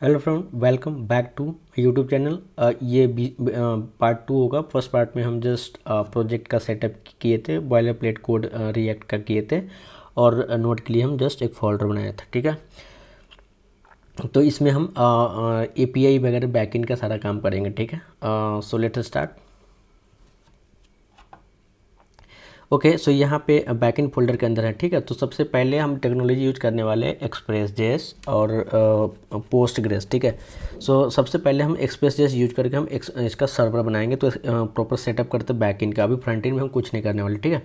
Hello friend, welcome back to YouTube channel. ये part 2 होगा। First part में हम जस्ट प्रोजेक्ट का सेटअप किए थे, बॉयलर प्लेट कोड रिएक्ट का किए थे और नोट के लिए हम जस्ट एक फोल्डर बनाया था। ठीक है, तो इसमें हम एपीआई वगैरह बैकएंड का सारा काम करेंगे। ठीक है, सो लेट्स स्टार्ट। ओके, सो यहाँ पे बैकएंड फोल्डर के अंदर है। ठीक है, तो सबसे पहले हम टेक्नोलॉजी यूज करने वाले हैं एक्सप्रेस जेएस और पोस्ट ग्रेस। ठीक है, सो सबसे पहले हम एक्सप्रेस जेएस यूज करके हम इसका सर्वर बनाएंगे। तो प्रॉपर सेटअप करते हैं बैकएंड का। अभी फ्रंट एंड में हम कुछ नहीं करने वाले। ठीक है,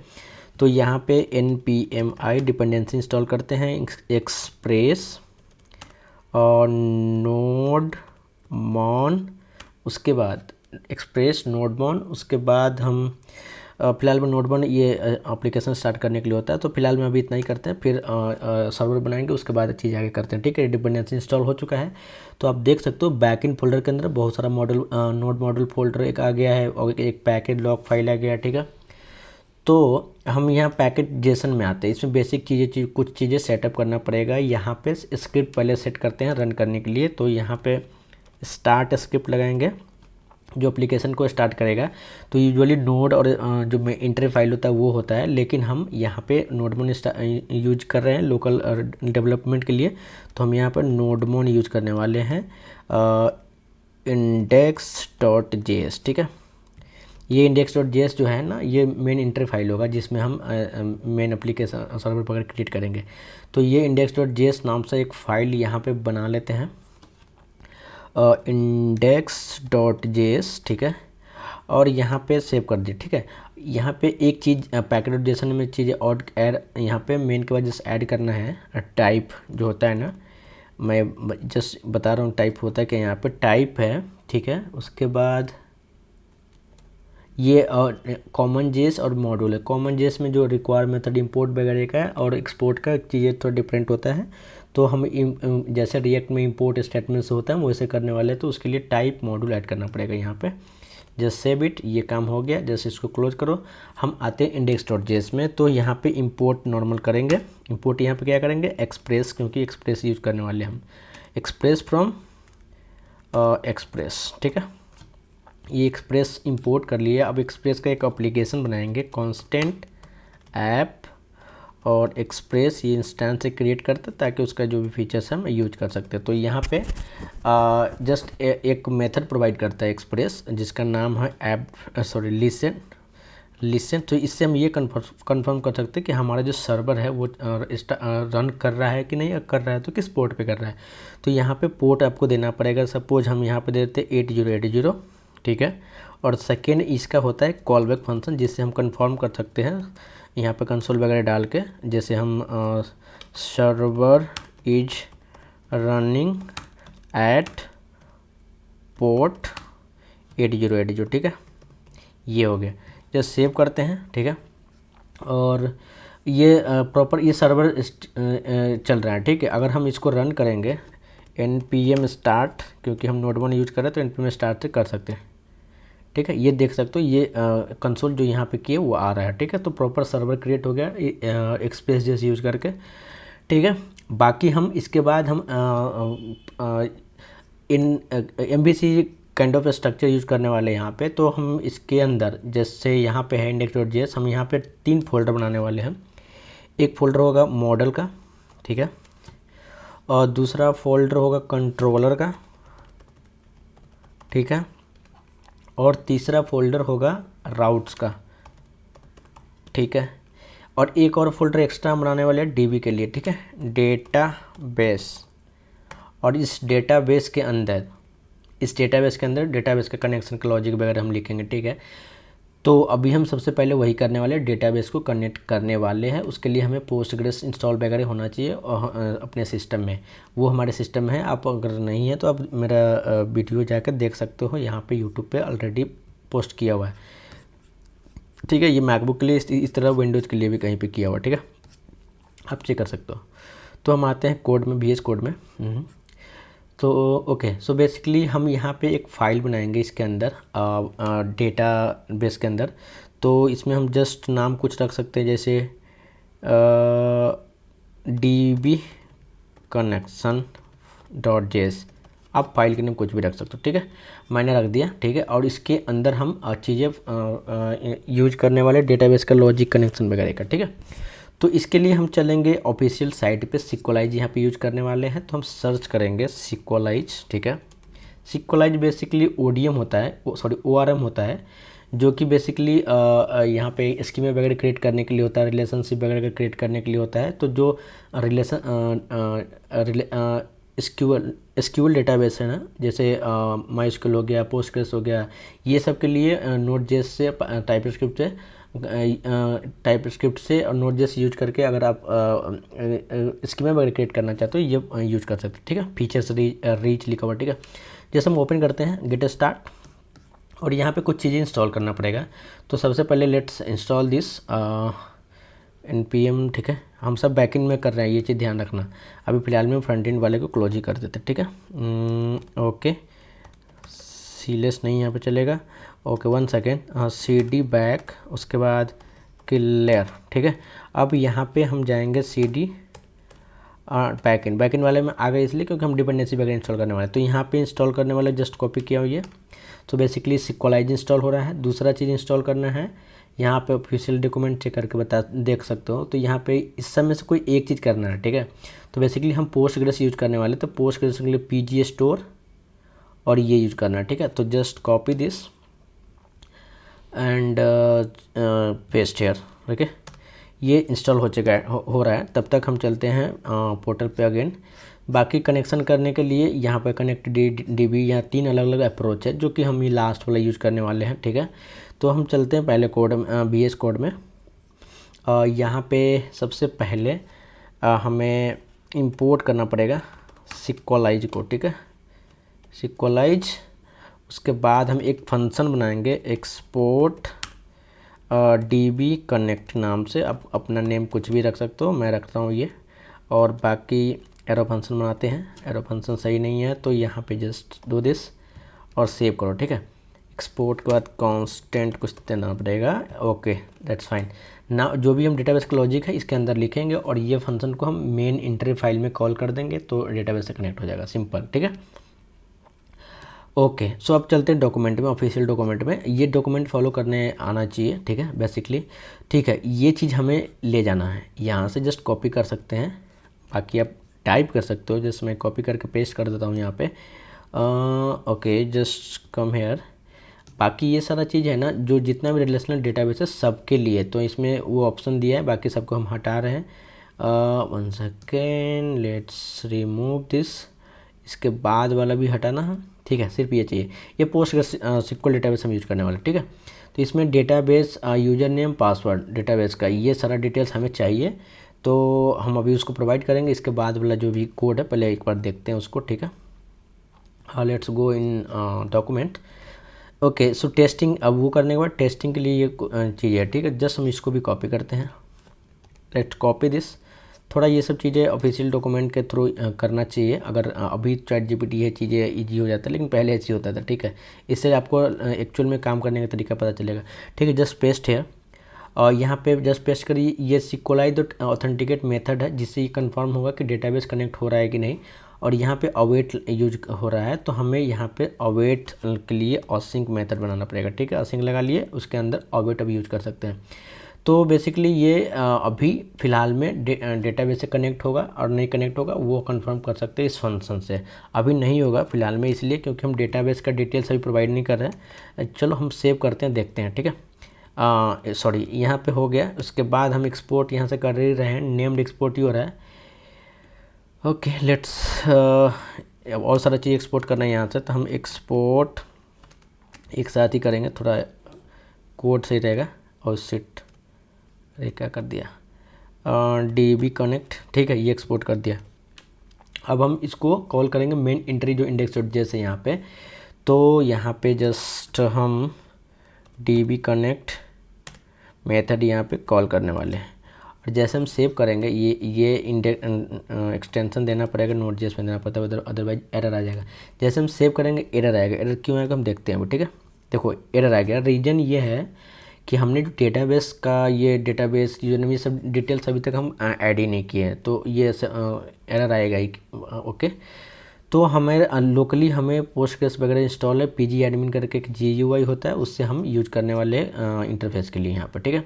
तो यहाँ पे npmi डिपेंडेंसी इंस्टॉल करते हैं एक्सप्रेस और नोड मॉन, उसके बाद एक्सप्रेस नोड मॉन, उसके बाद हम फिलहाल में नोट बन ये एप्लीकेशन स्टार्ट करने के लिए होता है। तो फिलहाल में अभी इतना ही करते हैं, फिर सर्वर बनाएंगे, उसके बाद चीज़ आगे करते हैं। ठीक है, डिपेंडेंसी इंस्टॉल हो चुका है। तो आप देख सकते हो बैकएंड फोल्डर के अंदर बहुत सारा मॉडल नोड मॉडल फोल्डर एक आ गया है और एक पैकेट लॉग फाइल आ गया है। ठीक है, तो हम यहाँ पैकेट जेसन में आते हैं। इसमें बेसिक कुछ चीज़ें सेटअप करना पड़ेगा। यहाँ पे स्क्रिप्ट पहले सेट करते हैं रन करने के लिए। तो यहाँ पे स्टार्ट स्क्रिप्ट लगाएंगे जो एप्लीकेशन को स्टार्ट करेगा। तो यूजुअली नोड और जो इंटर फाइल होता है वो होता है, लेकिन हम यहाँ पे नोडमोन यूज कर रहे हैं लोकल डेवलपमेंट के लिए। तो हम यहाँ पर नोडमोन यूज करने वाले हैं index.js। ठीक है, ये index.js जो है ना, ये मेन इंटर फाइल होगा जिसमें हम मेन एप्लीकेशन सर्वर वगैरह क्रिएट करेंगे। तो ये index.js नाम से एक फाइल यहाँ पे बना लेते हैं, index.js। ठीक है, और यहाँ पे सेव कर दिए। ठीक है, यहाँ पे एक चीज़ पैकेट जेसन में चीज़ें और ऐड, यहाँ पे मेन के बाद जस्ट ऐड करना है टाइप जो होता है ना, मैं जस्ट बता रहा हूँ टाइप होता है कि यहाँ पे टाइप है। ठीक है, उसके बाद ये कॉमन जेस और मॉड्यूल है। कॉमन जेस में जो रिक्वायर मेथड इंपोर्ट वगैरह का है और एक्सपोर्ट का चीज़ें थोड़ा डिफरेंट होता है। तो हम जैसे रिएक्ट में इंपोर्ट स्टेटमेंट से होता है हम वैसे करने वाले हैं। तो उसके लिए टाइप मॉड्यूल ऐड करना पड़ेगा यहाँ पे। जस्ट सेव इट, ये काम हो गया। जैसे इसको क्लोज करो, हम आते हैं index.js में। तो यहाँ पे इंपोर्ट नॉर्मल करेंगे। इंपोर्ट यहाँ पे क्या करेंगे, एक्सप्रेस, क्योंकि एक्सप्रेस यूज करने वाले हम एक्सप्रेस फ्रॉम एक्सप्रेस। ठीक है, ये एक्सप्रेस इंपोर्ट कर लिए। अब एक्सप्रेस का एक एप्लीकेशन बनाएंगे कॉन्स्टेंट ऐप, और एक्सप्रेस ये इंस्टेंस से क्रिएट करते ताकि उसका जो भी फीचर्स है हम यूज कर सकते हैं। तो यहाँ पे जस्ट एक मेथड प्रोवाइड करता है एक्सप्रेस जिसका नाम है ऐप लिसन। तो इससे हम ये कंफर्म कर सकते हैं कि हमारा जो सर्वर है वो रन कर रहा है कि नहीं, कर रहा है तो किस पोर्ट पे कर रहा है। तो यहाँ पे पोर्ट आपको देना पड़ेगा। सपोज हम यहाँ पे देते हैं 8080। ठीक है, और सेकेंड इसका होता है कॉल बैक फंक्शन, जिससे हम कंफर्म कर सकते हैं यहाँ पे कंसोल वगैरह डाल के। जैसे हम server is running at port 8080। ठीक है, ये हो गया। जस्ट सेव करते हैं। ठीक है, और ये प्रॉपर ये सर्वर चल रहा है। ठीक है, अगर हम इसको रन करेंगे npm स्टार्ट, क्योंकि हम नोड 1 यूज कर रहे हैं तो npm स्टार्ट से कर सकते हैं। ठीक है, ये देख सकते हो ये कंसोल जो यहाँ पे किए वो आ रहा है। ठीक है, तो प्रॉपर सर्वर क्रिएट हो गया एक्सप्रेस जेएस यूज करके। ठीक है, बाकी हम इसके बाद हम इन MVC kind of structure use करने वाले हैं यहाँ पे। तो हम इसके अंदर जैसे यहाँ पे है index.js, हम यहाँ पे 3 फोल्डर बनाने वाले हैं। एक फोल्डर होगा मॉडल का, ठीक है, और दूसरा फोल्डर होगा कंट्रोलर का, ठीक है, और तीसरा फोल्डर होगा राउट्स का। ठीक है, और एक और फोल्डर एक्स्ट्रा बनाने वाले हैं DB के लिए। ठीक है, डेटाबेस, और इस डेटाबेस के अंदर डेटाबेस का कनेक्शन का लॉजिक वगैरह हम लिखेंगे। ठीक है, तो अभी हम सबसे पहले वही करने वाले हैं, डेटाबेस को कनेक्ट करने वाले हैं। उसके लिए हमें पोस्टग्रेस इंस्टॉल वगैरह होना चाहिए अपने सिस्टम में। वो हमारे सिस्टम में है। आप अगर नहीं है तो आप मेरा वीडियो जाकर देख सकते हो, यहाँ पे यूट्यूब पे ऑलरेडी पोस्ट किया हुआ है। ठीक है, ये मैकबुक के लिए इस तरह विंडोज़ के लिए भी कहीं पर किया हुआ है। ठीक है, आप चेक कर सकते हो। तो हम आते हैं कोड में, VS कोड में। तो ओके, सो बेसिकली हम यहाँ पे एक फ़ाइल बनाएंगे इसके अंदर डेटा बेस के अंदर। तो इसमें हम जस्ट नाम कुछ रख सकते हैं, जैसे DB connection.js आप फाइल के नेम कुछ भी रख सकते हो, ठीक है। मैंने रख दिया, ठीक है। और इसके अंदर हम चीज़ें यूज करने वाले डेटाबेस का लॉजिक कनेक्शन वगैरह का, ठीक है। तो इसके लिए हम चलेंगे ऑफिशियल साइट पे, सिक्वलाइज यहाँ पे यूज करने वाले हैं। तो हम सर्च करेंगे सिक्वलाइज, ठीक है। सिक्वलाइज बेसिकली ओडीएम होता है, सॉरी ओआरएम होता है, जो कि बेसिकली यहाँ पे स्कीमा वगैरह क्रिएट करने के लिए होता है, रिलेशनशिप वगैरह क्रिएट करने के लिए होता है। तो जो एसक्यूएल डेटाबेस है ना, जैसे माइस्क्यूएल हो गया, पोस्टग्रेस हो गया, ये सब के लिए नोड.जेएस से टाइपस्क्रिप्ट से और नोड.जेएस यूज करके अगर आप स्कीमा वगैरह क्रिएट करना चाहते हो ये यूज कर सकते हो, ठीक है। फीचर्स रीच लिखा हुआ, ठीक है। जैसे हम ओपन करते हैं गेट स्टार्ट, और यहाँ पे कुछ चीज़ें इंस्टॉल करना पड़ेगा। तो सबसे पहले लेट्स इंस्टॉल दिस npm, ठीक है। हम सब बैकएंड में कर रहे हैं, ये चीज़ ध्यान रखना। अभी फ़िलहाल में फ्रंट एंड वाले को क्लोज ही कर देते, ठीक है। ओके, सीलेस नहीं यहाँ पे चलेगा। ओके, 1 सेकेंड, cd बैक, उसके बाद क्लियर, ठीक है। अब यहाँ पे हम जाएंगे cd बैकएंड वाले में आ गए इसलिए क्योंकि हम डिपेंडेंसी वगैरह इंस्टॉल करने वाले हैं। तो यहाँ पे इंस्टॉल करने वाले जस्ट कॉपी किया हुआ ये। तो बेसिकली सिक्वलाइज इंस्टॉल हो रहा है। दूसरा चीज़ इंस्टॉल करना है, यहाँ पे ऑफिशियल डॉक्यूमेंट चेक करके देख सकते हो। तो यहाँ पे इस सब में से कोई एक चीज़ करना है, ठीक है। तो बेसिकली हम पोस्टग्रेस यूज करने वाले, तो पोस्टग्रेस के लिए पीजी स्टोर और ये यूज करना है, ठीक है। तो just copy this and paste here, okay. ये इंस्टॉल हो चुका है, हो रहा है। तब तक हम चलते हैं पोर्टल पे अगेन। बाकी कनेक्शन करने के लिए यहाँ पे कनेक्ट डीबी, यहाँ 3 अलग अलग अप्रोच है, जो कि हम ये लास्ट वाला यूज़ करने वाले हैं, ठीक है। तो हम चलते हैं पहले कोड में, VS कोड में। यहाँ पे सबसे पहले हमें इंपोर्ट करना पड़ेगा सिक्वलाइज को, ठीक है। सिक्वलाइज, उसके बाद हम एक फंक्शन बनाएंगे एक्सपोर्ट DB कनेक्ट नाम से। आप अपना नेम कुछ भी रख सकते हो, मैं रखता हूँ ये। और बाकी एरो फंक्शन बनाते हैं। एरो फंक्शन सही नहीं है तो यहाँ पे जस्ट डू दिस और सेव करो, ठीक है। एक्सपोर्ट के बाद कांस्टेंट कुछ देना पड़ेगा, ओके दैट्स फाइन। ना जो भी हम डेटाबेस का लॉजिक है इसके अंदर लिखेंगे और ये फंक्शन को हम मेन इंटरी फाइल में कॉल कर देंगे तो डेटाबेस से कनेक्ट हो जाएगा, सिंपल, ठीक है। ओके, सो अब चलते हैं डॉक्यूमेंट में, ऑफिशियल डॉक्यूमेंट में। ये डॉक्यूमेंट फॉलो करने आना चाहिए, ठीक है, बेसिकली, ठीक है। ये चीज़ हमें ले जाना है, यहाँ से जस्ट कॉपी कर सकते हैं, बाकी आप टाइप कर सकते हो। जस्ट मैं कॉपी करके पेस्ट कर देता हूँ यहाँ पे। Okay, just come here. बाकी ये सारा चीज़ है ना, जो जितना भी रिलेशनल डेटाबेस है सबके लिए, तो इसमें वो ऑप्शन दिया है, बाकी सबको हम हटा रहे हैं। 1 सेकेंड, लेट्स रिमूव दिस। इसके बाद वाला भी हटाना है, ठीक है, सिर्फ ये चाहिए। ये पोस्टग्रेसक्यूएल डेटाबेस हम यूज करने वाले, ठीक है। तो इसमें database user name password database का ये सारा डिटेल्स हमें चाहिए, तो हम अभी उसको प्रोवाइड करेंगे। इसके बाद वाला जो भी कोड है पहले एक बार देखते हैं उसको, ठीक है। Let's go in document. Okay, so testing, अब वो करने के बाद टेस्टिंग के लिए ये चीज़ है, ठीक है। जस्ट हम इसको भी कॉपी करते हैं, लेट्स कॉपी दिस। थोड़ा ये सब चीज़ें ऑफिशियल डॉक्यूमेंट के थ्रू करना चाहिए। अगर अभी ChatGPT है, चीज़ें ईजी हो जाता है, लेकिन पहले ऐसे होता था, ठीक है। इससे आपको एक्चुअल में काम करने का तरीका पता चलेगा, ठीक है। जस्ट पेस्ट है और यहाँ पे जस्ट पेस्ट करिए। ये सिक्वलाइज ऑथेंटिकेट मेथड है, जिससे ये कंफर्म होगा कि डेटाबेस कनेक्ट हो रहा है कि नहीं। और यहाँ पे अवेट यूज हो रहा है, तो हमें यहाँ पे अवेट के लिए असिंक मेथड बनाना पड़ेगा, ठीक है। असिंक लगा लिए, उसके अंदर अवेट अभी यूज कर सकते हैं। तो बेसिकली ये अभी फ़िलहाल में डेटाबेस से कनेक्ट होगा और नहीं कनेक्ट होगा वो कंफर्म कर सकते हैं इस फंक्शन से। अभी नहीं होगा फ़िलहाल में, इसलिए क्योंकि हम डेटाबेस का डिटेल्स अभी प्रोवाइड नहीं कर रहे हैं। चलो हम सेव करते हैं, देखते हैं, ठीक है। सॉरी, यहाँ पे हो गया। उसके बाद हम एक्सपोर्ट यहाँ से कर ही रहे हैं, नेम्ड एक्सपोर्ट ही हो रहा है। ओके, लेट्स और सारा चीज़ एक्सपोर्ट करना है यहाँ से, तो हम एक्सपोर्ट एक साथ ही करेंगे, थोड़ा कोड सही रहेगा। और सिट, अरे क्या कर दिया, DB कनेक्ट, ठीक है, ये एक्सपोर्ट कर दिया। अब हम इसको कॉल करेंगे मेन इंट्री जो index.js है यहाँ पे। तो यहाँ पे जस्ट हम DB कनेक्ट मेथड यहाँ पे कॉल करने वाले हैं। और जैसे हम सेव करेंगे ये एक्सटेंशन देना पड़ेगा, Node.js में देना पड़ता है, अदरवाइज एरर आ जाएगा। जैसे हम सेव करेंगे एरर आएगा। एरर क्यों आएगा हम देखते हैं अभी, ठीक है। देखो एरर आ गया। रीज़न ये है कि हमने जो डेटाबेस का ये डेटाबेस यूजर ये सब डिटेल्स अभी तक हम ऐड ही नहीं किए हैं, तो ये एरर आएगा ही, ओके। तो हमें लोकली हमें पोस्टग्रेस वगैरह इंस्टॉल है, पीजी एडमिन करके एक GUI होता है, उससे हम यूज करने वाले इंटरफेस के लिए यहाँ पर, ठीक है।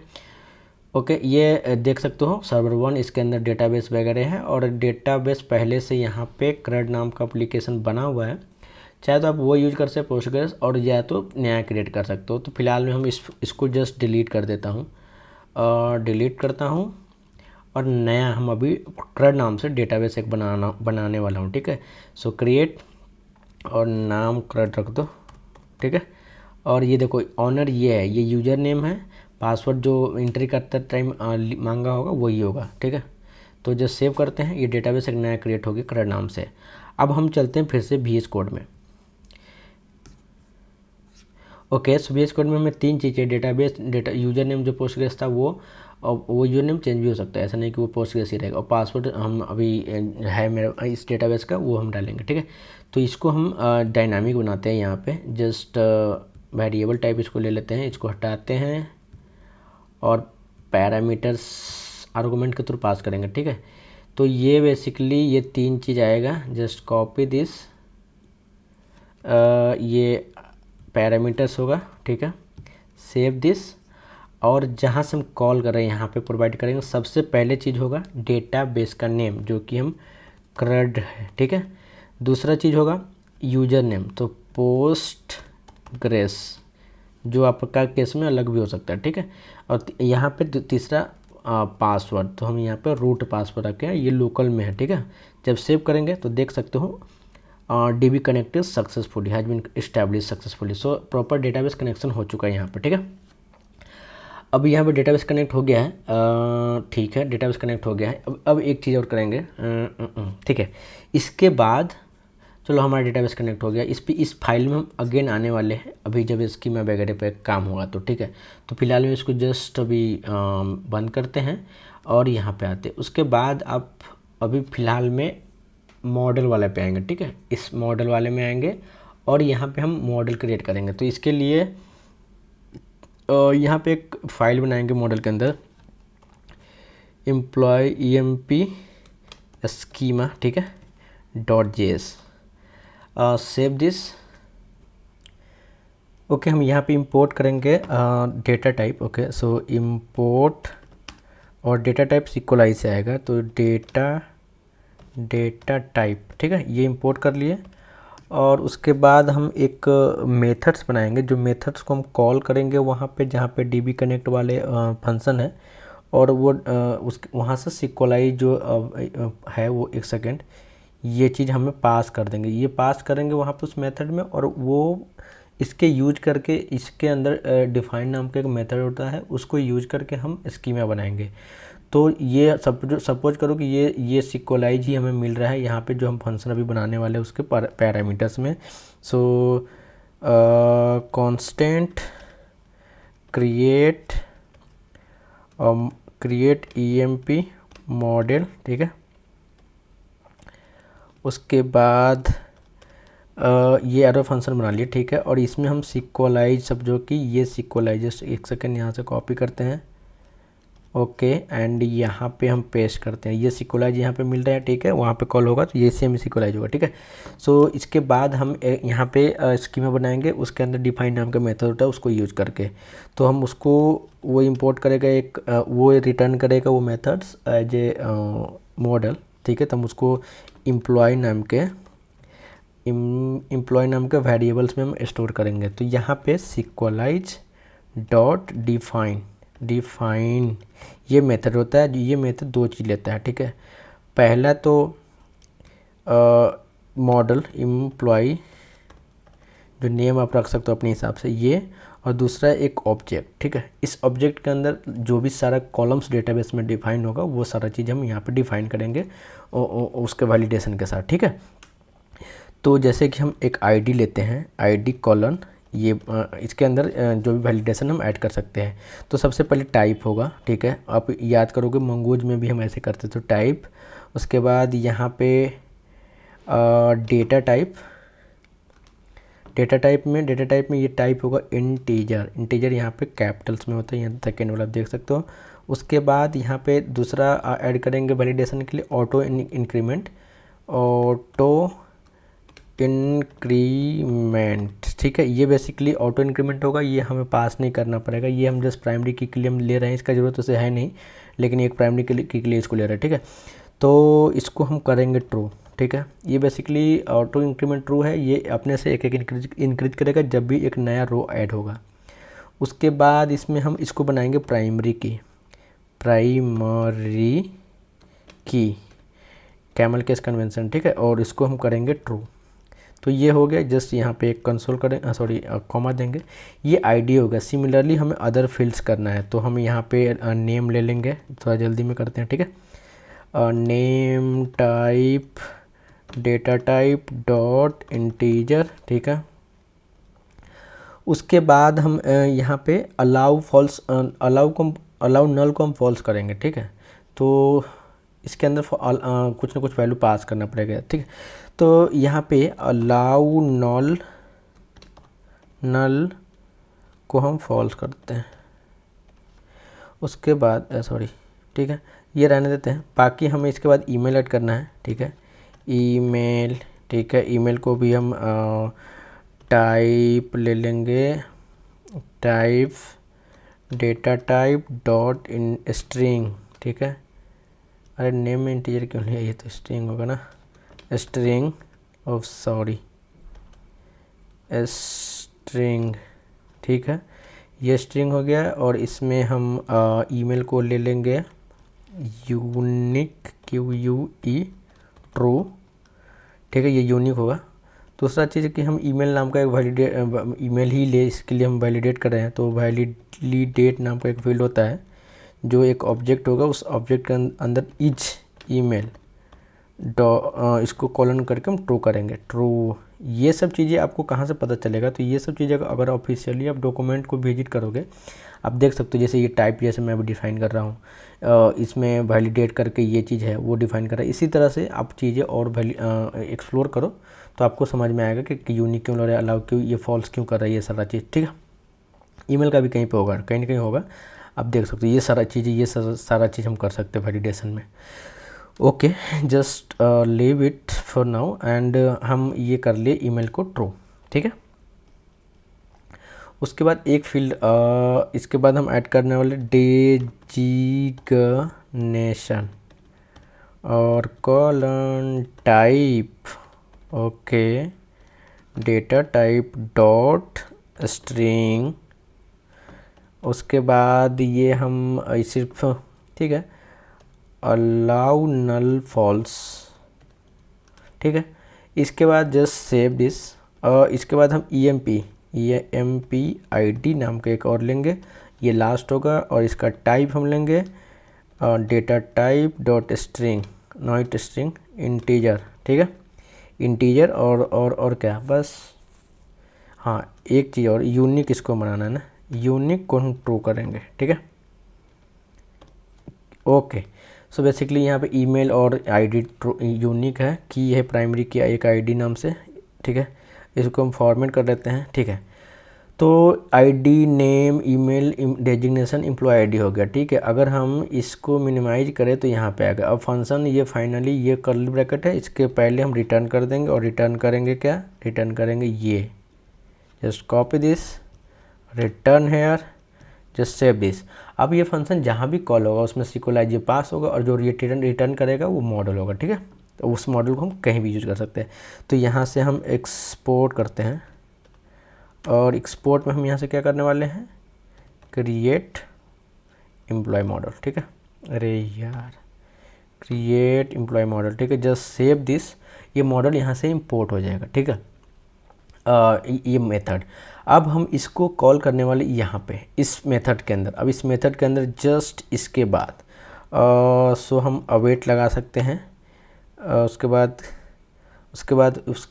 ओके, ये देख सकते हो सर्वर 1, इसके अंदर डेटाबेस वगैरह है और डेटाबेस पहले से यहाँ पे CRUD नाम का एप्लीकेशन बना हुआ है, चाहे तो आप वो यूज कर सकते पोस्टग्रेस, और या तो नया क्रिएट कर सकते हो। तो फिलहाल में हम इसको जस्ट डिलीट कर देता हूँ, डिलीट करता हूँ और नया हम अभी CRUD नाम से डेटाबेस एक बनाने वाला हूँ, ठीक है। सो क्रिएट और नाम CRUD रख दो, ठीक है। और ये देखो ऑनर ये है, ये यूज़र नेम है, पासवर्ड जो एंट्री करते टाइम मांगा होगा वही होगा, ठीक है। तो जब सेव करते हैं, ये डेटाबेस एक नया क्रिएट होगी CRUD नाम से। अब हम चलते हैं फिर से VS कोड में। ओके, सो VS कोड में हमें 3 चीज़ें, डेटाबेस, डेटा यूज़र नेम जो पोस्टग्रेस था वो, और वो यूज़र नेम चेंज भी हो सकता है, ऐसा नहीं कि वो पोस्टग्रेस ही रहेगा, और पासवर्ड हम अभी है मेरा इस डेटाबेस का, वो हम डालेंगे, ठीक है। तो इसको हम डायनामिक बनाते हैं, यहाँ पे जस्ट वेरिएबल टाइप इसको ले लेते हैं, इसको हटाते हैं और पैरामीटर्स आर्गुमेंट के थ्रू पास करेंगे, ठीक है। तो ये बेसिकली ये 3 चीज़ आएगा, जस्ट कॉपी दिस, ये पैरामीटर्स होगा, ठीक है, सेव दिस, और जहाँ से हम कॉल कर रहे हैं यहाँ पे प्रोवाइड करेंगे। सबसे पहले चीज़ होगा डेटाबेस का नेम जो कि हम CRUD है, ठीक है। दूसरा चीज़ होगा यूज़र नेम, तो पोस्टग्रेस, जो आपका केस में अलग भी हो सकता है, ठीक है। और यहाँ पे तीसरा पासवर्ड, तो हम यहाँ पे रूट पासवर्ड रखे हैं, ये लोकल में है, ठीक है। जब सेव करेंगे तो देख सकते हो DB connected successfully, has been establish successfully, so proper database connection हो चुका है यहाँ पे, ठीक है। अब यहाँ पे डेटाबेस कनेक्ट हो गया है, ठीक है, डेटाबेस कनेक्ट हो गया है। अब एक चीज़ और करेंगे, ठीक है। इसके बाद चलो हमारा डेटाबेस कनेक्ट हो गया, इस फाइल में हम अगेन आने वाले हैं अभी जब इसकी मैं वगैरह पे काम होगा तो, ठीक है। तो फिलहाल में इसको जस्ट अभी बंद करते हैं और यहाँ पे आते हैं। उसके बाद आप अभी फ़िलहाल में मॉडल वाले पे आएंगे, ठीक है, इस मॉडल वाले में आएंगे और यहाँ पे हम मॉडल क्रिएट करेंगे। तो इसके लिए यहाँ पे एक फ़ाइल बनाएंगे मॉडल के अंदर, एम्प्लॉय EMP स्कीमा, ठीक है, .js, सेव दिस। ओके, हम यहाँ पे इंपोर्ट करेंगे डेटा टाइप। ओके, सो इंपोर्ट और डेटा टाइप सिक्वलाइज से आएगा, तो डेटा टाइप, ठीक है, ये इंपोर्ट कर लिए। और उसके बाद हम एक मेथड्स बनाएंगे, जो मेथड्स को हम कॉल करेंगे वहाँ पे जहाँ पे DB कनेक्ट वाले फंक्शन है, और वो उस वहाँ से सिक्वलाइज जो है वो, एक सेकेंड, ये चीज़ हमें पास कर देंगे, ये पास करेंगे वहाँ पे उस मेथड में, और वो इसके यूज करके इसके अंदर डिफाइन नाम का एक मेथड होता है, उसको यूज करके हम स्कीमा बनाएंगे। तो ये सपोज करो कि ये सिक्वलाइज ही हमें मिल रहा है यहाँ पे जो हम फंक्शन अभी बनाने वाले हैं उसके पैरामीटर्स में। सो कांस्टेंट क्रिएट EMP मॉडल, ठीक है। उसके बाद ये एरो फंक्शन बना लिए, ठीक है, और इसमें हम सिक्वलाइज सब, जो कि ये सिक्वलाइज, एक सेकेंड यहाँ से कॉपी करते हैं, ओके, एंड यहाँ पे हम पेस्ट करते हैं, ये सिक्वलाइज यहाँ पे मिल रहा है, ठीक है, वहाँ पे कॉल होगा तो ये सेम सिक्वलाइज होगा, ठीक है। सो इसके बाद हम यहाँ पे स्कीमा बनाएंगे, उसके अंदर डिफाइन नाम का मेथड होता है, उसको यूज करके तो हम उसको वो इंपोर्ट करेगा, एक वो रिटर्न करेगा वो मेथड्स एज ए मॉडल, ठीक है। तो हम उसको एम्प्लॉय नाम के वेरिएबल्स में हम स्टोर करेंगे। तो यहाँ पे सिक्वलाइज डॉट डिफाइन ये मेथड होता है, ये मेथड 2 चीज़ लेता है, ठीक है। पहला तो मॉडल एम्प्लॉय, जो नेम आप रख सकते हो अपने हिसाब से ये, और दूसरा एक ऑब्जेक्ट, ठीक है। इस ऑब्जेक्ट के अंदर जो भी सारा कॉलम्स डेटाबेस में डिफाइन होगा वो सारा चीज़ हम यहाँ पे डिफाइन करेंगे उसके वैलिडेशन के साथ, ठीक है। तो जैसे कि हम एक ID लेते हैं, ID कॉलन, ये इसके अंदर जो भी वैलिडेशन हम ऐड कर सकते हैं। तो सबसे पहले टाइप होगा, ठीक है, आप याद करोगे मंगूज में भी हम ऐसे करते, तो टाइप। उसके बाद यहाँ पे डेटा टाइप में ये टाइप होगा इंटीजर यहाँ पे कैपिटल्स में होता है, यहाँ सेकेंड वाला आप देख सकते हो। उसके बाद यहाँ पे दूसरा ऐड करेंगे वैलिडेशन के लिए ऑटो इंक्रीमेंट, ठीक है। ये बेसिकली ऑटो इंक्रीमेंट होगा, ये हमें पास नहीं करना पड़ेगा, ये हम जस्ट प्राइमरी की के लिए हम ले रहे हैं, इसका ज़रूरत उसे है नहीं, लेकिन एक प्राइमरी की के लिए इसको ले रहे हैं, ठीक है। तो इसको हम करेंगे ट्रू, ठीक है। ये बेसिकली ऑटो इंक्रीमेंट ट्रू है, ये अपने से एक एक इंक्रीज करेगा जब भी एक नया रो ऐड होगा। उसके बाद इसमें हम इसको बनाएंगे प्राइमरी की कैमल केस कन्वेंशन, ठीक है, और इसको हम करेंगे ट्रू। तो ये हो गया, जस्ट यहाँ पे एक कंसोल करें, सॉरी कॉमा देंगे, ये आईडी होगा। सिमिलरली हमें अदर फील्ड्स करना है, तो हम यहाँ पे नेम ले लेंगे, थोड़ा जल्दी में करते हैं, ठीक है। Name type data type dot integer, ठीक है। उसके बाद हम यहाँ पे अलाउ नल को हम फॉल्स करेंगे, ठीक है। तो इसके अंदर कुछ ना कुछ वैल्यू पास करना पड़ेगा, ठीक है। तो यहाँ पे अलाउ नल को हम फॉल्स करते हैं। उसके बाद सॉरी, ठीक है, ये रहने देते हैं। बाकी हमें इसके बाद ईमेल ऐड करना है, ठीक है। ईमेल, ठीक है, ईमेल को भी हम टाइप ले लेंगे, type data type dot in string, ठीक है। अरे नेम में इंटीजर क्यों लिया, ये तो स्ट्रिंग होगा ना, स्ट्रिंग ऑफ सॉरी स्ट्रिंग, ठीक है। ये स्ट्रिंग हो गया, और इसमें हम ईमेल को ले लेंगे यूनिक QUE ट्रू, ठीक है, ये यूनिक होगा। दूसरा चीज़ है कि हम ईमेल नाम का एक ईमेल ही ले, इसके लिए हम वैलिडेट कर रहे हैं, तो वैलिडेट नाम का एक फील्ड होता है जो एक ऑब्जेक्ट होगा, उस ऑब्जेक्ट के अंदर इच ईमेल इसको कॉलन करके हम ट्रू करेंगे, ट्रू। ये सब चीज़ें आपको कहाँ से पता चलेगा, तो ये सब चीज़ें अगर ऑफिशियली आप डॉक्यूमेंट को विजिट करोगे, आप देख सकते हो, जैसे ये टाइप जैसे मैं अभी डिफ़ाइन कर रहा हूँ, इसमें वैलिडेट करके ये चीज़ है वो डिफ़ाइन कर रहा है। इसी तरह से आप चीज़ें और एक्सप्लोर करो तो आपको समझ में आएगा कि यूनिक क्यों ले रहा है, अलाउ क्यों, ये फॉल्स क्यों कर रहा है, ये सारा चीज़, ठीक है। ईमेल का भी कहीं पे होगा, कहीं ना कहीं होगा, आप देख सकते हो। ये सारा चीज़ें, ये सारा चीज़ हम कर सकते हैं वैलिडेशन में। Okay, just leave it for now, and हम ये कर लिए ईमेल को ट्रू, ठीक है। उसके बाद एक फील्ड इसके बाद हम ऐड करने वाले डेजिग्नेशन और colon type, okay, data type dot string. उसके बाद ये हम सिर्फ, ठीक है, अलाउ नल फॉल्स, ठीक है। इसके बाद जस्ट सेव दिस, और इसके बाद हम EMP ID नाम का एक और लेंगे, ये लास्ट होगा, और इसका टाइप हम लेंगे data type dot string, not string, integer, ठीक है, इंटीजर। और क्या, बस हाँ, एक चीज़ और, यूनिक इसको बनाना है ना, यूनिक को हम ट्रू करेंगे, ठीक है। ओके, सो बेसिकली यहाँ पे ईमेल और आईडी यूनिक है, की है प्राइमरी की एक आईडी नाम से, ठीक है। इसको हम फॉर्मेट कर लेते हैं, ठीक है। तो ID, name, email, designation, employ ID हो गया, ठीक है। अगर हम इसको मिनिमाइज करें तो यहाँ पे आएगा। अब फंक्शन ये फाइनली ये कर्ली ब्रैकेट है, इसके पहले हम रिटर्न कर देंगे, और रिटर्न करेंगे क्या, रिटर्न करेंगे ये, just copy this, return here, just save this. अब ये फंक्शन जहाँ भी कॉल होगा उसमें सिक्वलाइज ये पास होगा, और जो रिटर्न करेगा वो मॉडल होगा, ठीक है। तो उस मॉडल को हम कहीं भी यूज कर सकते हैं। तो यहाँ से हम एक्सपोर्ट करते हैं, और एक्सपोर्ट में हम यहाँ से क्या करने वाले हैं, क्रिएट एम्प्लॉय मॉडल, ठीक है। अरे यार, क्रिएट एम्प्लॉय मॉडल, ठीक है, जस्ट सेव दिस, ये मॉडल यहाँ से इंपोर्ट हो जाएगा, ठीक है। ये मेथड, अब हम इसको कॉल करने वाले यहाँ पे इस मेथड के अंदर। अब इस मेथड के अंदर जस्ट इसके बाद सो हम अवेट लगा सकते हैं। उसके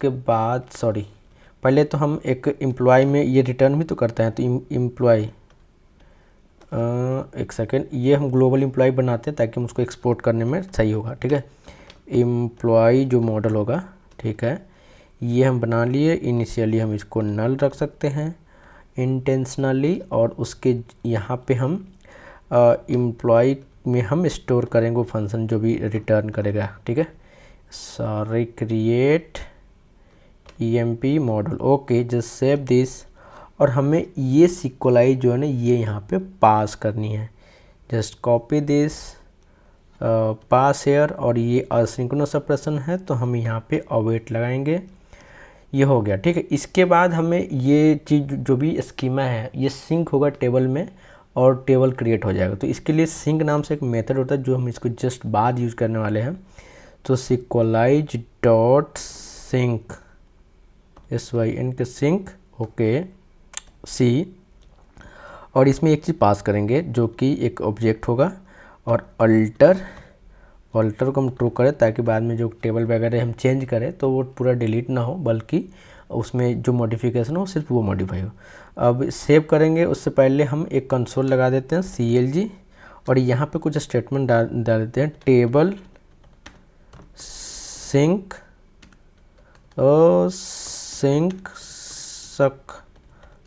बाद सॉरी, पहले तो हम एक एम्प्लॉय में ये रिटर्न भी तो करते हैं, तो एम्प्लॉय, एक सेकेंड, ये हम ग्लोबल एम्प्लॉय बनाते हैं ताकि हम उसको एक्सपोर्ट करने में सही होगा, ठीक है। एम्प्लॉय जो मॉडल होगा, ठीक है, ये हम बना लिए। इनिशियली हम इसको नल रख सकते हैं इंटेंशनली, और उसके यहाँ पे हम एम्प्लॉय में हम स्टोर करेंगे वो फंक्शन जो भी रिटर्न करेगा, ठीक है। Sorry, create emp model. Okay, just save this. और हमें ये सिक्वलाई जो है ना ये यहाँ पे पास करनी है। Just copy this, pass here, और ये असिंक्रोनस ऑपरेशन है तो हम यहाँ पे अवेट लगाएंगे। ये हो गया, ठीक है। इसके बाद हमें ये चीज़ जो भी स्कीमा है ये सिंक होगा टेबल में और टेबल क्रिएट हो जाएगा। तो इसके लिए सिंक नाम से एक मेथड होता है जो हम इसको जस्ट बाद यूज करने वाले हैं। तो सिक्वलाइज डॉट सिंक, SYN के सिंक, ओके सी, और इसमें एक चीज़ पास करेंगे जो कि एक ऑब्जेक्ट होगा, और अल्टर को हम ट्रू करें ताकि बाद में जो टेबल वगैरह हम चेंज करें तो वो पूरा डिलीट ना हो, बल्कि उसमें जो मॉडिफिकेशन हो सिर्फ वो मॉडिफाई हो। अब सेव करेंगे उससे पहले हम एक कंसोल लगा देते हैं CLG, और यहाँ पे कुछ स्टेटमेंट डाल देते हैं, टेबल सिंक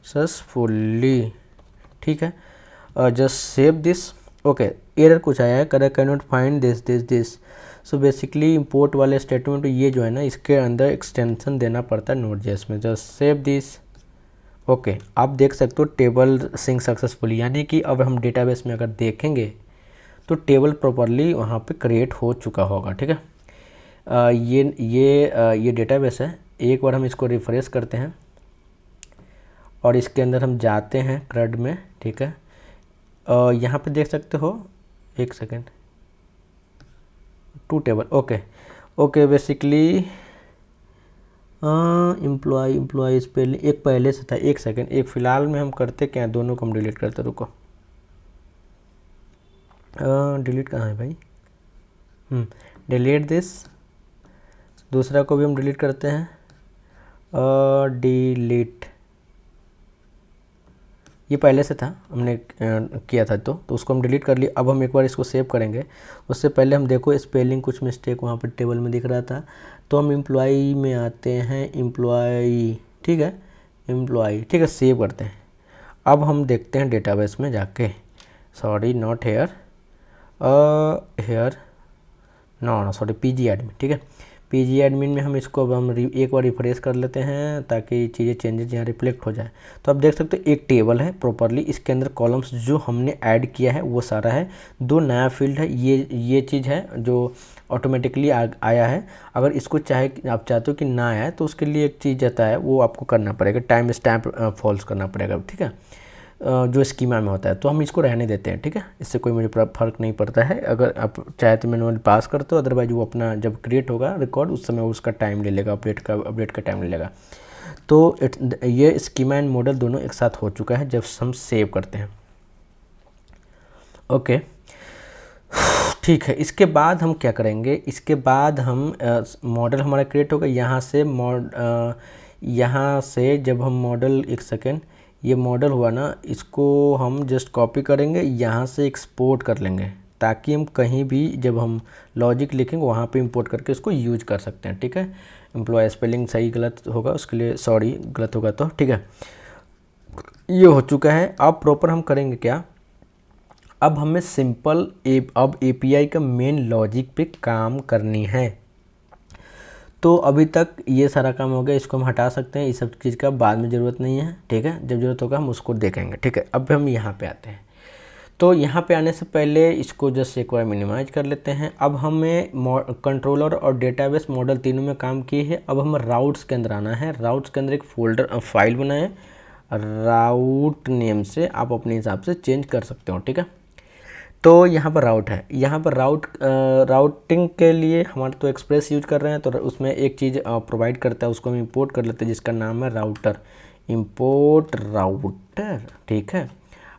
सक्सेसफुली, ठीक है। Just save this. Okay, error कुछ आया है, correct can not find this. So basically import वाले स्टेटमेंट ये जो है ना इसके अंदर एक्सटेंशन देना पड़ता है Node.js में। Just save this. ओके, आप देख सकते हो टेबल सिंक सक्सेसफुली, यानी कि अब हम डेटाबेस में अगर देखेंगे तो टेबल प्रॉपरली वहाँ पे क्रिएट हो चुका होगा, ठीक है। ये डेटाबेस है। एक बार हम इसको रिफ्रेश करते हैं और इसके अंदर हम जाते हैं CRUD में, ठीक है। यहाँ पे देख सकते हो, एक second, to table, okay basically employ spelling एक पहले से था। एक सेकेंड, एक फ़िलहाल में हम करते क्या, दोनों को हम डिलीट करते, रुको। डिलीट कहाँ है भाई, डिलीट दिस। दूसरा को भी हम डिलीट करते हैं, डिलीट, ये पहले से था, हमने किया था तो उसको हम डिलीट कर लिया। अब हम एक बार इसको सेव करेंगे। उससे पहले हम देखो स्पेलिंग कुछ मिस्टेक वहाँ पर टेबल में दिख रहा था, तो हम एम्प्लॉई में आते हैं, एम्प्लॉई, ठीक है, एम्प्लॉई, ठीक है, सेव करते हैं। अब हम देखते हैं डेटाबेस में जाके, sorry not here, no sorry PG admin, ठीक है। PG एडमिन में हम इसको अब हम एक बार रिफ्रेश कर लेते हैं ताकि चीज़ें चेंजेस यहाँ रिफ्लेक्ट हो जाए। तो आप देख सकते हो एक टेबल है प्रॉपरली, इसके अंदर कॉलम्स जो हमने ऐड किया है वो सारा है। 2 नया फील्ड है, ये चीज़ है जो ऑटोमेटिकली आया है। अगर इसको आप चाहते हो कि ना आए तो उसके लिए एक चीज़ आता है, वो आपको करना पड़ेगा, टाइम स्टैम्प फॉल्स करना पड़ेगा, ठीक है, जो स्कीमा में होता है। तो हम इसको रहने देते हैं, ठीक है, इससे कोई मुझे फ़र्क नहीं पड़ता है। अगर आप चाहे तो मैनुअल पास करते हो, अदरवाइज वो अपना जब क्रिएट होगा रिकॉर्ड उस समय उसका टाइम ले लेगा, अपडेट का टाइम ले लेगा। तो ये स्कीमा एंड मॉडल दोनों एक साथ हो चुका है जब हम सेव करते हैं। ओके, ठीक है। इसके बाद हम क्या करेंगे, इसके बाद हम मॉडल हमारा क्रिएट होगा। यहाँ से जब हम मॉडल, एक सेकेंड, ये मॉडल हुआ ना, इसको हम जस्ट कॉपी करेंगे, यहाँ से एक्सपोर्ट कर लेंगे ताकि हम कहीं भी जब हम लॉजिक लिखेंगे वहाँ पे इंपोर्ट करके इसको यूज कर सकते हैं, ठीक है। एम्प्लॉय स्पेलिंग सही गलत होगा उसके लिए सॉरी, गलत होगा तो, ठीक है। ये हो चुका है। अब प्रॉपर हम करेंगे क्या, अब हमें सिंपल अब API का मेन लॉजिक पे काम करनी है। तो अभी तक ये सारा काम हो गया, इसको हम हटा सकते हैं, इस सब चीज़ का बाद में ज़रूरत नहीं है, ठीक है। जब ज़रूरत होगा हम उसको देखेंगे, ठीक है। अब हम यहाँ पे आते हैं। तो यहाँ पे आने से पहले इसको जस्ट एक बार मिनिमाइज कर लेते हैं। अब हमें कंट्रोलर और डेटाबेस मॉडल तीनों में काम किए हैं। अब हम राउट्स के अंदर आना है। राउट्स के अंदर एक फाइल बनाएं, राउट नेम से आप अपने हिसाब से चेंज कर सकते हो, ठीक है। तो यहाँ पर राउट है, यहाँ पर राउटिंग के लिए हमारे तो एक्सप्रेस यूज कर रहे हैं, तो उसमें एक चीज़ प्रोवाइड करता है, उसको हम इंपोर्ट कर लेते हैं जिसका नाम है राउटर, इंपोर्ट राउटर, ठीक है।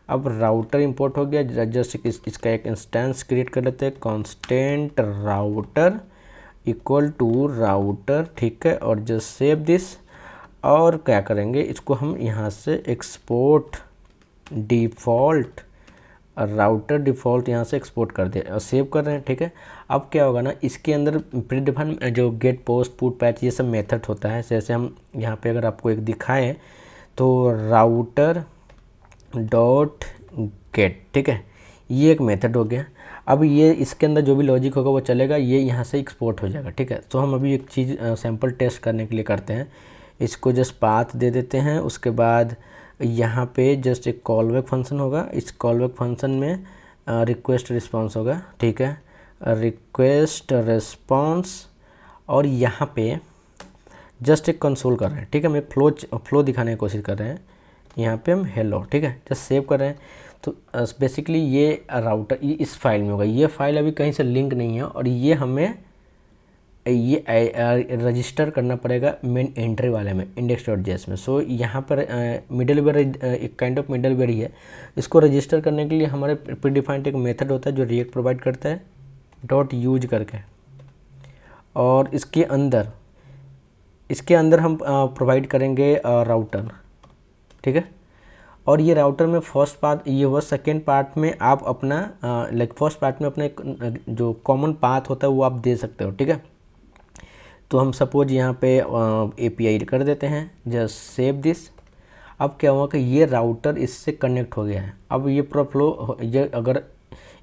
अब राउटर इंपोर्ट हो गया, जस्ट इसका एक इंस्टेंस क्रिएट कर लेते हैं, constant router equal to router, ठीक है। और जस्ट सेव दिस। और क्या करेंगे, इसको हम यहाँ से एक्सपोर्ट डिफ़ॉल्ट, राउटर डिफ़ॉल्ट यहाँ से एक्सपोर्ट कर दे और सेव कर रहे हैं, ठीक है। अब क्या होगा ना, इसके अंदर प्रीडिफाइन जो गेट पोस्ट पुट पैच ये सब मेथड होता है। जैसे हम यहाँ पे अगर आपको एक दिखाएं तो राउटर डॉट गेट, ठीक है, ये एक मेथड हो गया। अब ये इसके अंदर जो भी लॉजिक होगा वो चलेगा, ये यहाँ से एक्सपोर्ट हो जाएगा, ठीक है। तो हम अभी एक चीज़ सैम्पल टेस्ट करने के लिए करते हैं। इसको जस्ट पाथ दे देते हैं। उसके बाद यहाँ पे जस्ट एक कॉलबैक फंक्शन होगा, इस कॉलबैक फंक्शन में रिक्वेस्ट रिस्पॉन्स होगा, ठीक है, रिक्वेस्ट रिस्पॉन्स। और यहाँ पे जस्ट एक कंसोल कर रहे हैं, ठीक है, हम एक फ्लो दिखाने की कोशिश कर रहे हैं। यहाँ पे हम हेलो, ठीक है, जस्ट सेव कर रहे हैं। तो बेसिकली ये राउटर ये इस फाइल में होगा, ये फाइल अभी कहीं से लिंक नहीं है और ये हमें ये रजिस्टर करना पड़ेगा मेन एंट्री वाले में index.js में। सो यहाँ पर मिडलवेयर एक काइंड ऑफ मिडलवेयर ही है। इसको रजिस्टर करने के लिए हमारे प्रीडिफाइंड एक मेथड होता है जो रिएक्ट प्रोवाइड करता है .use करके, और इसके अंदर हम प्रोवाइड करेंगे राउटर, ठीक है। और ये राउटर में फर्स्ट पार्ट ये हुआ, सेकेंड पार्ट में आप अपना फर्स्ट पार्ट में अपना एक जो कॉमन पाथ होता है वो आप दे सकते हो, ठीक है। तो हम सपोज यहाँ पे API कर देते हैं, जस्ट सेव दिस। अब क्या हुआ कि ये राउटर इससे कनेक्ट हो गया है। अब ये पूरा फ्लो ये अगर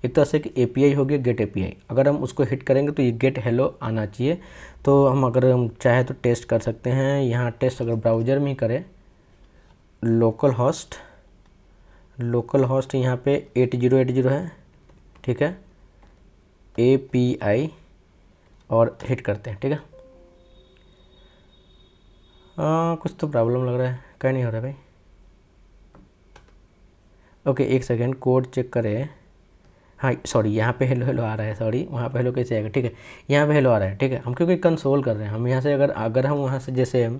एक तरह से कि API हो गया, गेट API, अगर हम उसको हिट करेंगे तो ये गेट हेलो आना चाहिए। तो हम अगर हम चाहे तो टेस्ट कर सकते हैं। यहाँ टेस्ट अगर ब्राउज़र में ही करें, लोकल होस्ट यहाँ पे 8080 है, ठीक है, API और हिट करते हैं, ठीक है। कुछ तो प्रॉब्लम लग रहा है, क्या नहीं हो रहा भाई। ओके, एक सेकेंड, कोड चेक करें। हाँ सॉरी, यहाँ पे हेलो आ रहा है, सॉरी, वहाँ पे हेलो कैसे आएगा, ठीक है, यहाँ पे हेलो आ रहा है, ठीक है। हम क्योंकि कंसोल कर रहे हैं, हम यहाँ से अगर हम वहाँ से जैसे हम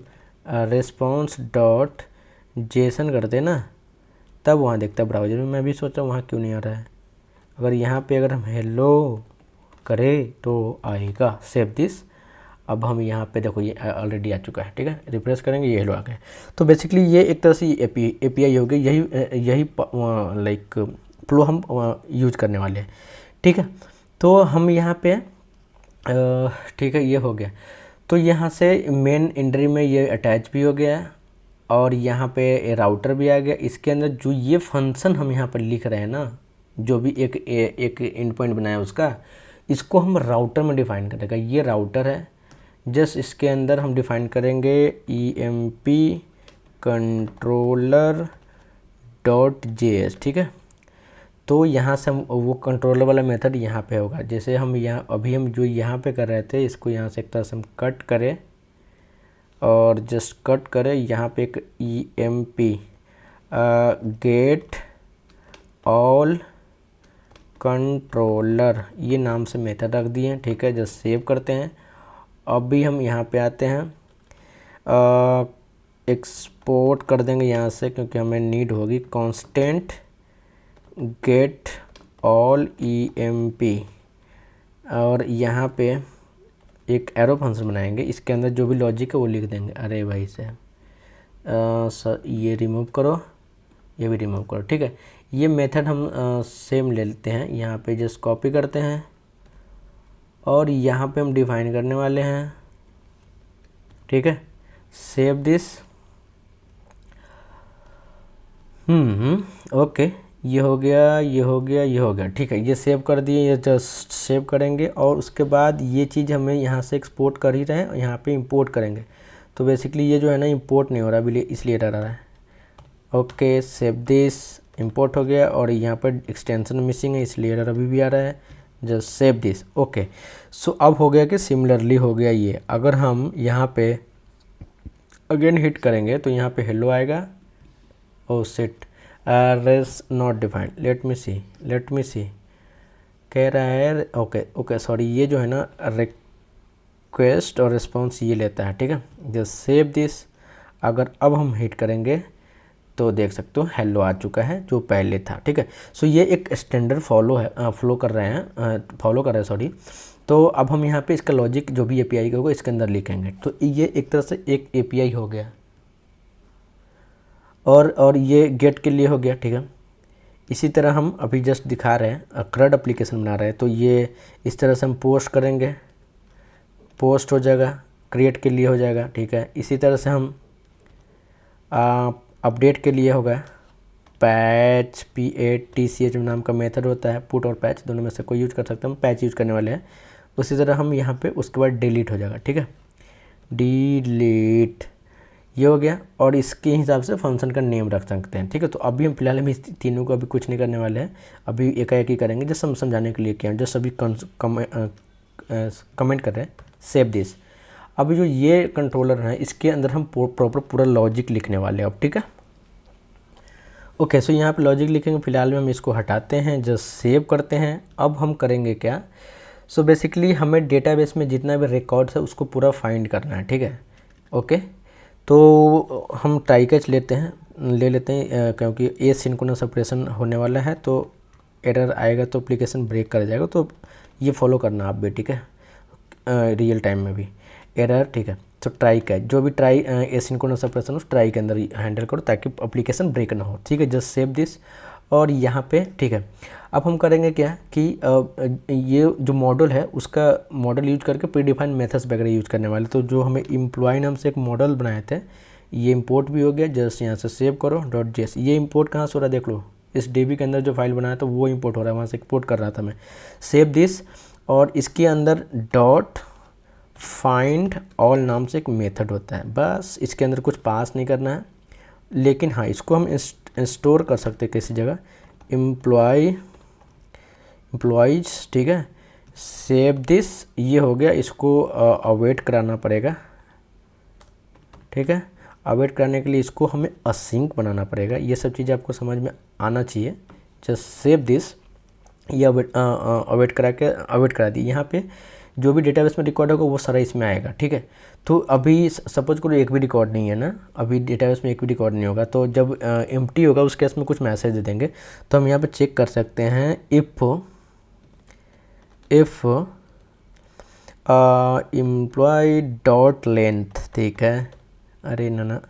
response.json करते हैं ना, तब वहाँ देखता है ब्राउज़र में। मैं भी सोच रहा हूँ वहाँ क्यों नहीं आ रहा है। अगर यहाँ पे अगर हम हेलो करें तो आएगा, सेव दिस। अब हम यहाँ पे देखो ये ऑलरेडी आ चुका है, ठीक है, रिफ्रेश करेंगे, ये हेलो आ गया। तो बेसिकली ये एक तरह से API हो गई, यही लाइक फ्लो हम यूज करने वाले हैं, ठीक है। तो हम यहाँ पे ठीक है, ये हो गया। तो यहाँ से मेन एंट्री में ये अटैच भी हो गया और यहाँ पे राउटर भी आ गया। इसके अंदर जो ये फंक्शन हम यहाँ पर लिख रहे हैं ना, जो भी एक एंड पॉइंट बनाया उसका, इसको हम राउटर में डिफाइन करेंगे। ये राउटर है, जस्ट इसके अंदर हम डिफाइन करेंगे emp controller.js, ठीक है। तो यहाँ से हम वो कंट्रोलर वाला मेथड यहाँ पे होगा। जैसे हम यहाँ अभी हम जो यहाँ पे कर रहे थे, इसको यहाँ से एक तरह से हम कट करें और जस्ट कट करें, यहाँ पे एक emp गेट ऑल कंट्रोलर ये नाम से मेथड रख दिए, ठीक है। जस्ट सेव करते हैं। अब भी हम यहाँ पे आते हैं, एक्सपोर्ट कर देंगे यहाँ से क्योंकि हमें नीड होगी कांस्टेंट गेट ऑल emp, और यहाँ पे एक एरो फंक्शन बनाएंगे। इसके अंदर जो भी लॉजिक है वो लिख देंगे। अरे भाई से ये रिमूव करो, ये भी रिमूव करो, ठीक है। ये मेथड हम सेम ले लेते हैं, यहाँ पे जस्ट कॉपी करते हैं और यहाँ पे हम डिफाइन करने वाले हैं, ठीक है। Save this. ओके, ये हो गया, ये हो गया, ये हो गया, ठीक है। ये सेव कर दिए, ये जस्ट सेव करेंगे और उसके बाद ये चीज़ हमें यहाँ से एक्सपोर्ट कर ही रहे हैं, यहाँ पे इंपोर्ट करेंगे। तो बेसिकली ये जो है ना इंपोर्ट नहीं हो रहा अभी, इसलिए डर रहा है। ओके, सेव दिस, इंपोर्ट हो गया और यहाँ पर एक्सटेंशन मिसिंग है इसलिए एरर अभी भी आ रहा है। Just save this. ओके, सो अब हो गया कि सिमिलरली हो गया ये। अगर हम यहाँ पे अगेन हिट करेंगे तो यहाँ पे हेलो आएगा। Oh shit, res not defined, let me see कह रहा है। ओके सॉरी, ये जो है ना रिक्वेस्ट और रिस्पॉन्स ये लेता है, ठीक है। Just save this. अगर अब हम हिट करेंगे तो देख सकते हो हेलो आ चुका है जो पहले था, ठीक है। सो ये एक स्टैंडर्ड फॉलो कर रहे हैं सॉरी। तो अब हम यहाँ पे इसका लॉजिक जो भी API का होगा इसके अंदर लिखेंगे। तो ये एक तरह से एक API हो गया और ये गेट के लिए हो गया, ठीक है। इसी तरह हम अभी जस्ट दिखा रहे हैं CRUD एप्लीकेशन बना रहे हैं, तो ये इस तरह से हम पोस्ट करेंगे, पोस्ट हो जाएगा, क्रिएट के लिए हो जाएगा, ठीक है। इसी तरह से हम अपडेट के लिए होगा, पैच PATCH नाम का मेथड होता है, पुट और पैच दोनों में से कोई यूज कर सकते हैं, हम पैच यूज करने वाले हैं। उसी तरह हम यहाँ पे उसके बाद डिलीट हो जाएगा, ठीक है, डिलीट। ये हो गया, और इसके हिसाब से फंक्शन का नेम रख सकते हैं, ठीक है। तो अभी हम फिलहाल हम इस तीनों को अभी कुछ नहीं करने वाले हैं, अभी एकाएक ही करेंगे, जस्ट हम समझाने के लिए किया, जस्ट अभी कमेंट कर रहे हैं सेव दिस। अभी जो ये कंट्रोलर है इसके अंदर हम प्रॉपर पूरा लॉजिक लिखने वाले हैं अब, ठीक है। ओके, सो यहाँ पे लॉजिक लिखेंगे, फिलहाल में हम इसको हटाते हैं, जस्ट सेव करते हैं। अब हम करेंगे क्या, सो बेसिकली हमें डेटाबेस में जितना भी रिकॉर्ड्स है उसको पूरा फाइंड करना है, ठीक है। ओके, तो हम ट्राई कैच ले लेते हैं क्योंकि एसिंक्रोनस ऑपरेशन होने वाला है, तो एरर आएगा तो एप्लीकेशन ब्रेक कर जाएगा, तो ये फॉलो करना आप भी, ठीक है, रियल टाइम में भी एरर, ठीक है। तो ट्राई कैच, जो भी ट्राई एसिंक्रोनस ऑपरेशन उस ट्राई के अंदर हैंडल करो ताकि एप्लीकेशन ब्रेक ना हो, ठीक है। जस्ट सेव दिस, और यहाँ पे ठीक है। अब हम करेंगे क्या कि ये जो मॉडल है उसका मॉडल यूज करके प्रीडिफाइंड मेथड्स वगैरह यूज करने वाले। तो जो हमें एम्प्लॉय नाम से एक मॉडल बनाए थे, ये इंपोर्ट भी हो गया, जस्ट यहाँ से सेव करो .js। ये इंपोर्ट कहाँ से हो रहा है देख लो, इस DB के अंदर जो फाइल बनाया था वो इंपोर्ट हो रहा है, वहाँ से एक्सपोर्ट कर रहा था मैं। सेव दिस, और इसके अंदर .find all नाम से एक मेथड होता है, बस इसके अंदर कुछ पास नहीं करना है, लेकिन हाँ इसको हम स्टोर कर सकते हैं किसी जगह, एम्प्लॉयज़, ठीक है। सेव दिस, ये हो गया, इसको अवेट कराना पड़ेगा, ठीक है। अवेट कराने के लिए इसको हमें असिंक बनाना पड़ेगा, ये सब चीज़ें आपको समझ में आना चाहिए। जस्ट सेव दिस, ये अवेट करा दी। यहाँ पे जो भी डेटाबेस में रिकॉर्ड होगा वो सारा इसमें आएगा, ठीक है। तो अभी सपोज करो एक भी रिकॉर्ड नहीं है ना, अभी डेटाबेस में एक भी रिकॉर्ड नहीं होगा, तो जब एम्प्टी होगा उस केस में कुछ मैसेज दे देंगे। तो हम यहाँ पे चेक कर सकते हैं इफ़ एम्प्लॉय डॉट लेंथ, ठीक है, अरे ना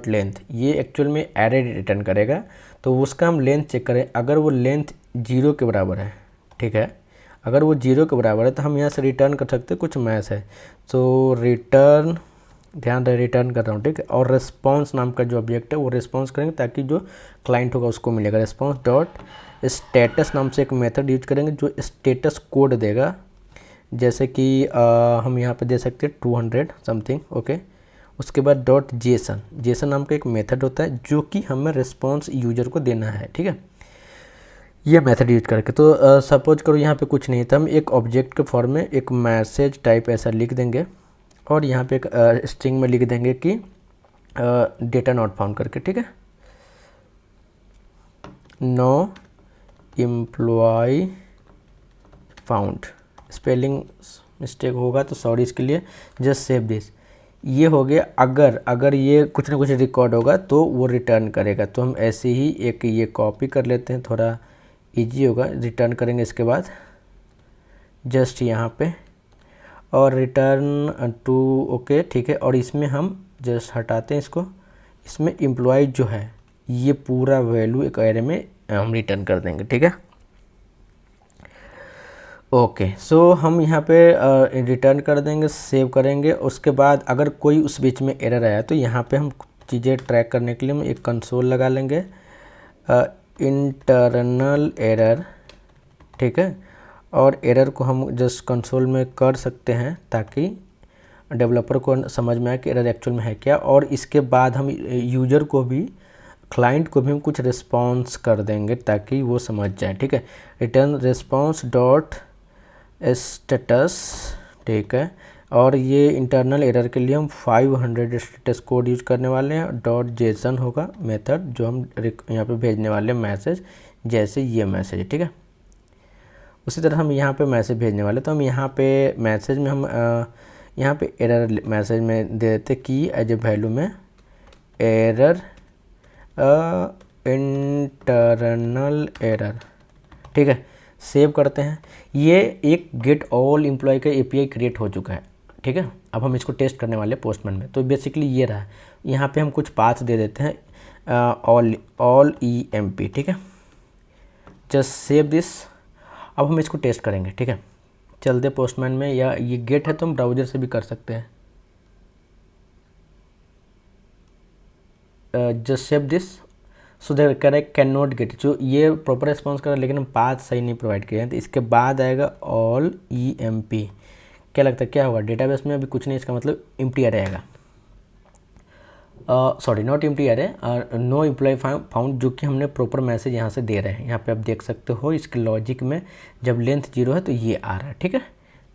.length, ये एक्चुअल में एरे रिटर्न करेगा, तो उसका हम लेंथ चेक करें। अगर वो लेंथ 0 के बराबर है, ठीक है, अगर वो 0 के बराबर है तो हम यहाँ से रिटर्न कर सकते हैं कुछ मैच है, तो रिटर्न, ध्यान रहे रिटर्न कर रहा हूँ, ठीक है। और रिस्पॉन्स नाम का जो ऑब्जेक्ट है वो रिस्पॉन्स करेंगे ताकि जो क्लाइंट होगा उसको मिलेगा। रिस्पॉन्स डॉट स्टेटस नाम से एक मेथड यूज करेंगे जो स्टेटस कोड देगा, जैसे कि हम यहाँ पे दे सकते हैं 200 समथिंग, ओके। उसके बाद .json नाम का एक मेथड होता है जो कि हमें रिस्पॉन्स यूजर को देना है, ठीक है, ये मेथड यूज करके। तो सपोज करो यहाँ पे कुछ नहीं था, हम एक ऑब्जेक्ट के फॉर्म में एक मैसेज टाइप ऐसा लिख देंगे, और यहाँ पे एक स्ट्रिंग में लिख देंगे कि डेटा नॉट फाउंड करके, ठीक है, no employ found. Spelling mistake होगा तो सॉरी इसके लिए, जस्ट सेव दिस। ये हो गया, अगर ये कुछ ना कुछ रिकॉर्ड होगा तो वो रिटर्न करेगा। तो हम ऐसे ही एक ये कॉपी कर लेते हैं, थोड़ा इजी होगा, रिटर्न करेंगे इसके बाद जस्ट यहाँ पे, और रिटर्न टू, ओके, ठीक है। और इसमें हम जस्ट हटाते हैं इसको, इसमें एम्प्लॉय जो है ये पूरा वैल्यू एक एरे में हम रिटर्न कर देंगे, ठीक है। ओके, सो हम यहाँ पे रिटर्न कर देंगे, सेव करेंगे। उसके बाद अगर कोई उस बीच में एरर आया तो यहाँ पे हम चीज़ें ट्रैक करने के लिए हम एक कंसोल लगा लेंगे, इंटरनल एरर, ठीक है। और एरर को हम जस्ट कंसोल में कर सकते हैं ताकि डेवलपर को समझ में आए कि एरर एक्चुअल में है क्या। और इसके बाद हम यूजर को भी, क्लाइंट को भी हम कुछ रिस्पॉन्स कर देंगे ताकि वो समझ जाए, ठीक है। रिटर्न रिस्पॉन्स डॉट स्टेटस, ठीक है। और ये इंटरनल एरर के लिए हम 500 स्टेटस कोड यूज करने वाले हैं। .json होगा मेथड जो हम यहाँ पे भेजने वाले हैं मैसेज, जैसे ये मैसेज, ठीक है। उसी तरह हम यहाँ पे मैसेज भेजने वाले, तो हम यहाँ पे मैसेज में हम यहाँ पे एरर मैसेज में दे देते कि एज ए वैल्यू में एरर इंटरनल एरर, ठीक है। सेव करते हैं। ये एक गेट ऑल एम्प्लॉय का API क्रिएट हो चुका है, ठीक है। अब हम इसको टेस्ट करने वाले पोस्टमैन में। तो बेसिकली ये रहा, यहाँ पे हम कुछ पाथ दे देते हैं, ऑल EMP, ठीक है। Just save this. अब हम इसको टेस्ट करेंगे, ठीक है। चलते पोस्टमैन में, या ये गेट है तो हम ब्राउज़र से भी कर सकते हैं। Just save this. So there correct can not get, जो ये प्रॉपर रिस्पॉन्स कर रहा है लेकिन हम पाथ सही नहीं प्रोवाइड किए हैं। तो इसके बाद आएगा ऑल EMP, क्या लगता है क्या होगा? डेटाबेस में अभी कुछ नहीं, इसका मतलब एम्प्टी अरे आएगा। सॉरी नॉट एम्प्टी अरे, नो एम्प्लॉय फाउंड, जो कि हमने प्रॉपर मैसेज यहाँ से दे रहे हैं। यहाँ पे आप देख सकते हो इसके लॉजिक में जब लेंथ 0 है तो ये आ रहा है, ठीक है।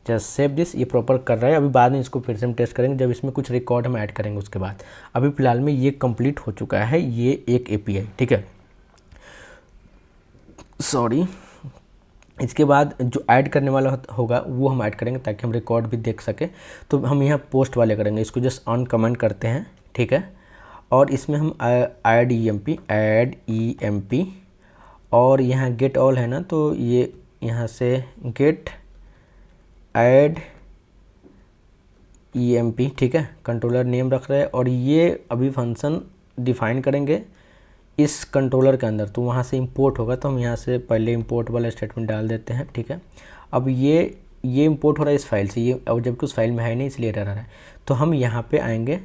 जस्ट सेव दिस, ये प्रॉपर कर रहा है। अभी बाद में इसको फिर से हम टेस्ट करेंगे जब इसमें कुछ रिकॉर्ड हम ऐड करेंगे उसके बाद। अभी फिलहाल में ये कंप्लीट हो चुका है, ये एक एपीआई, ठीक है। सॉरी, इसके बाद जो ऐड करने वाला होगा वो हम ऐड करेंगे ताकि हम रिकॉर्ड भी देख सकें। तो हम यहाँ पोस्ट वाले करेंगे, इसको जस्ट ऑन कमेंट करते हैं, ठीक है। और इसमें हम ऐड ई एम पी और यहाँ गेट ऑल है ना, तो ये यहाँ से get add E M P, ठीक है। कंट्रोलर नेम रख रहे हैं और ये अभी फंक्शन डिफाइन करेंगे इस कंट्रोलर के अंदर, तो वहाँ से इंपोर्ट होगा। तो हम यहाँ से पहले इंपोर्ट वाला स्टेटमेंट डाल देते हैं, ठीक है। अब ये इंपोर्ट हो रहा है इस फाइल से, ये अब जबकि उस फाइल में है नहीं इसलिए एरर आ रहा है। तो हम यहाँ पे आएंगे,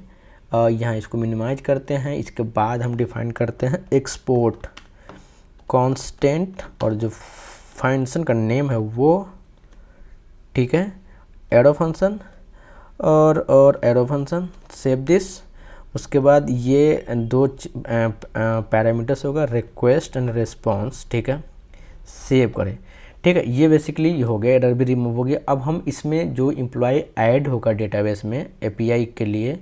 यहाँ इसको मिनिमाइज करते हैं। इसके बाद हम डिफाइन करते हैं एक्सपोर्ट कांस्टेंट और जो फंक्शन का नेम है वो, ठीक है, एरो फंक्शन और एरो फंक्शन, सेव दिस। उसके बाद ये दो पैरामीटर्स होगा, रिक्वेस्ट एंड रिस्पॉन्स, ठीक है, सेव करें, ठीक है। ये बेसिकली ये हो गया, एरर भी रिमूव हो गया। अब हम इसमें जो एम्प्लॉय ऐड होगा डेटाबेस में एपीआई के लिए,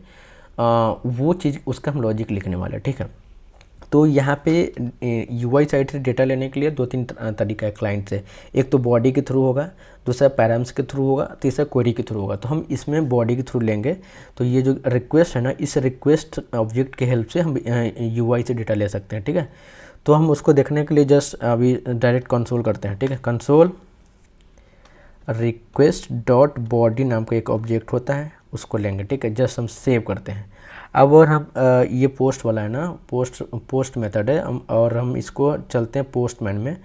वो चीज़ उसका हम लॉजिक लिखने वाले हैं, ठीक है। तो यहाँ पे यूआई साइड से डेटा लेने के लिए 2-3 तरीका है क्लाइंट से। एक तो बॉडी के थ्रू होगा, दूसरा पैराम्स के थ्रू होगा, तीसरा क्वेरी के थ्रू होगा। तो हम इसमें बॉडी के थ्रू लेंगे। तो ये जो रिक्वेस्ट है ना, इस रिक्वेस्ट ऑब्जेक्ट के हेल्प से हम यूआई से डेटा ले सकते हैं, ठीक है। तो हम उसको देखने के लिए जस्ट अभी डायरेक्ट कंसोल करते हैं, ठीक है। कंसोल रिक्वेस्ट डॉट बॉडी नाम का एक ऑब्जेक्ट होता है, उसको लेंगे, ठीक है। जस्ट हम सेव करते हैं। अब और हम ये पोस्ट वाला है ना, पोस्ट मेथड है, और हम इसको चलते हैं पोस्टमैन में।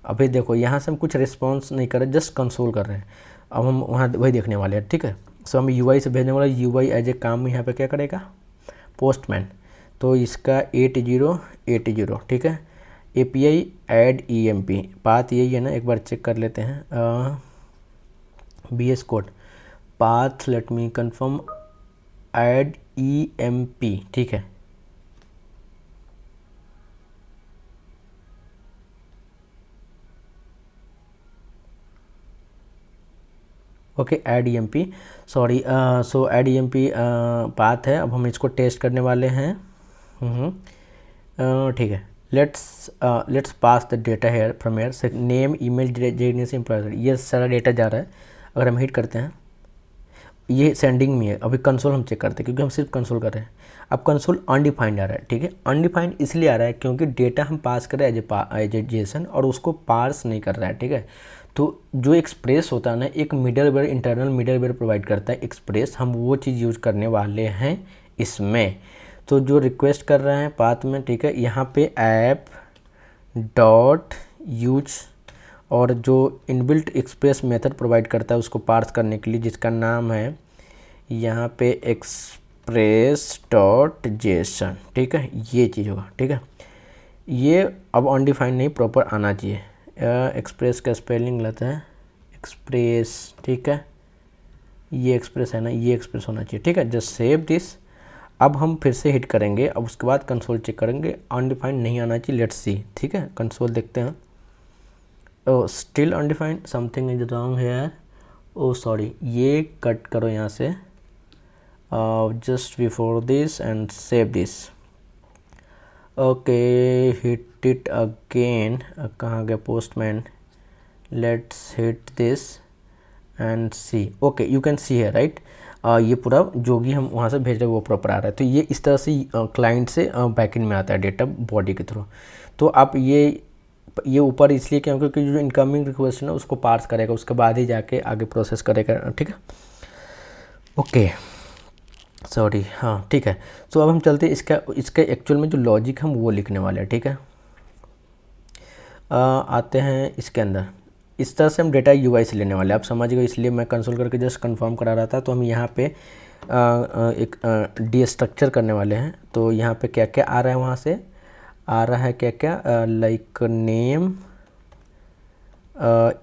अभी देखो यहाँ से हम कुछ रिस्पॉन्स नहीं कर रहे, जस्ट कंसोल कर रहे हैं। अब हम वहाँ वही देखने वाले हैं, ठीक है। सो हम यूआई से भेजने वाला, यूआई एज ए काम यहाँ पे क्या करेगा, पोस्टमैन। तो इसका 8080, ठीक है। एपीआई ऐड ईएमपी, पाथ यही है ना, एक बार चेक कर लेते हैं। BS code path, let me confirm, add EMP, ठीक है। Okay, add EMP, sorry, so add EMP path है। अब हम इसको टेस्ट करने वाले हैं, ठीक है। Let's pass the data here from here से नेम ईमेल जेडीएस एम्प्लॉयर, ये सारा डेटा जा रहा है। अगर हम हिट करते हैं, ये सेंडिंग में है। अभी कंसोल हम चेक करते हैं क्योंकि हम सिर्फ कंसोल कर रहे हैं। अब कंसोल अनडिफाइंड आ रहा है, ठीक है। अनडिफाइंड इसलिए आ रहा है क्योंकि डेटा हम पास कर रहे हैं एज ए जेसन और उसको पार्स नहीं कर रहा है, ठीक है। तो जो एक्सप्रेस होता है ना, एक मिडलवेयर, इंटरनल मिडलवेयर प्रोवाइड करता है एक्सप्रेस, हम वो चीज़ यूज करने वाले हैं इसमें। तो जो रिक्वेस्ट कर रहे हैं पाथ में, ठीक है, यहाँ पे ऐप डॉट यूज और जो इनबिल्ट एक्सप्रेस मेथड प्रोवाइड करता है उसको पार्स करने के लिए, जिसका नाम है यहाँ पे एक्सप्रेस डॉट जेसन, ठीक है। ये चीज़ होगा, ठीक है। ये अब अनडिफाइंड नहीं, प्रॉपर आना चाहिए। एक्सप्रेस का स्पेलिंग लेते हैं, एक्सप्रेस, ठीक है। ये एक्सप्रेस है ना, ये एक्सप्रेस होना चाहिए, ठीक है। Just save this. अब हम फिर से हिट करेंगे, अब उसके बाद कंसोल चेक करेंगे, अनडिफाइंड नहीं आना चाहिए। लेट्स सी, ठीक है। कंसोल देखते हैं, oh still undefined, something is wrong here. Oh sorry, ये कट करो यहाँ से, just before this and save this. Okay, hit it again, कहाँ गया postman, let's hit this and see. Okay, you can see है right, ये पूरा जो भी हम वहाँ से भेज रहे हैं वो प्रॉपर आ रहा है। तो ये इस तरह से क्लाइंट से बैकएंड में आता है डेटा बॉडी के थ्रू। तो आप ये ऊपर इसलिए क्योंकि जो इनकमिंग रिक्वेस्ट है ना उसको पार्स करेगा, उसके बाद ही जाके आगे प्रोसेस करेगा, ठीक है। ओके, सॉरी, हाँ ठीक है। सो अब हम चलते हैं इसका एक्चुअल में जो लॉजिक हम वो लिखने वाले हैं, ठीक है। आते हैं इसके अंदर, इस तरह से हम डेटा यूआई से लेने वाले हैं, आप समझ गए, इसलिए मैं कंसोल करके जस्ट कंफर्म करा रहा था। तो हम यहाँ पे एक डीस्ट्रक्चर करने वाले हैं। तो यहाँ पे क्या क्या आ रहा है, वहाँ से आ रहा है क्या क्या, like name,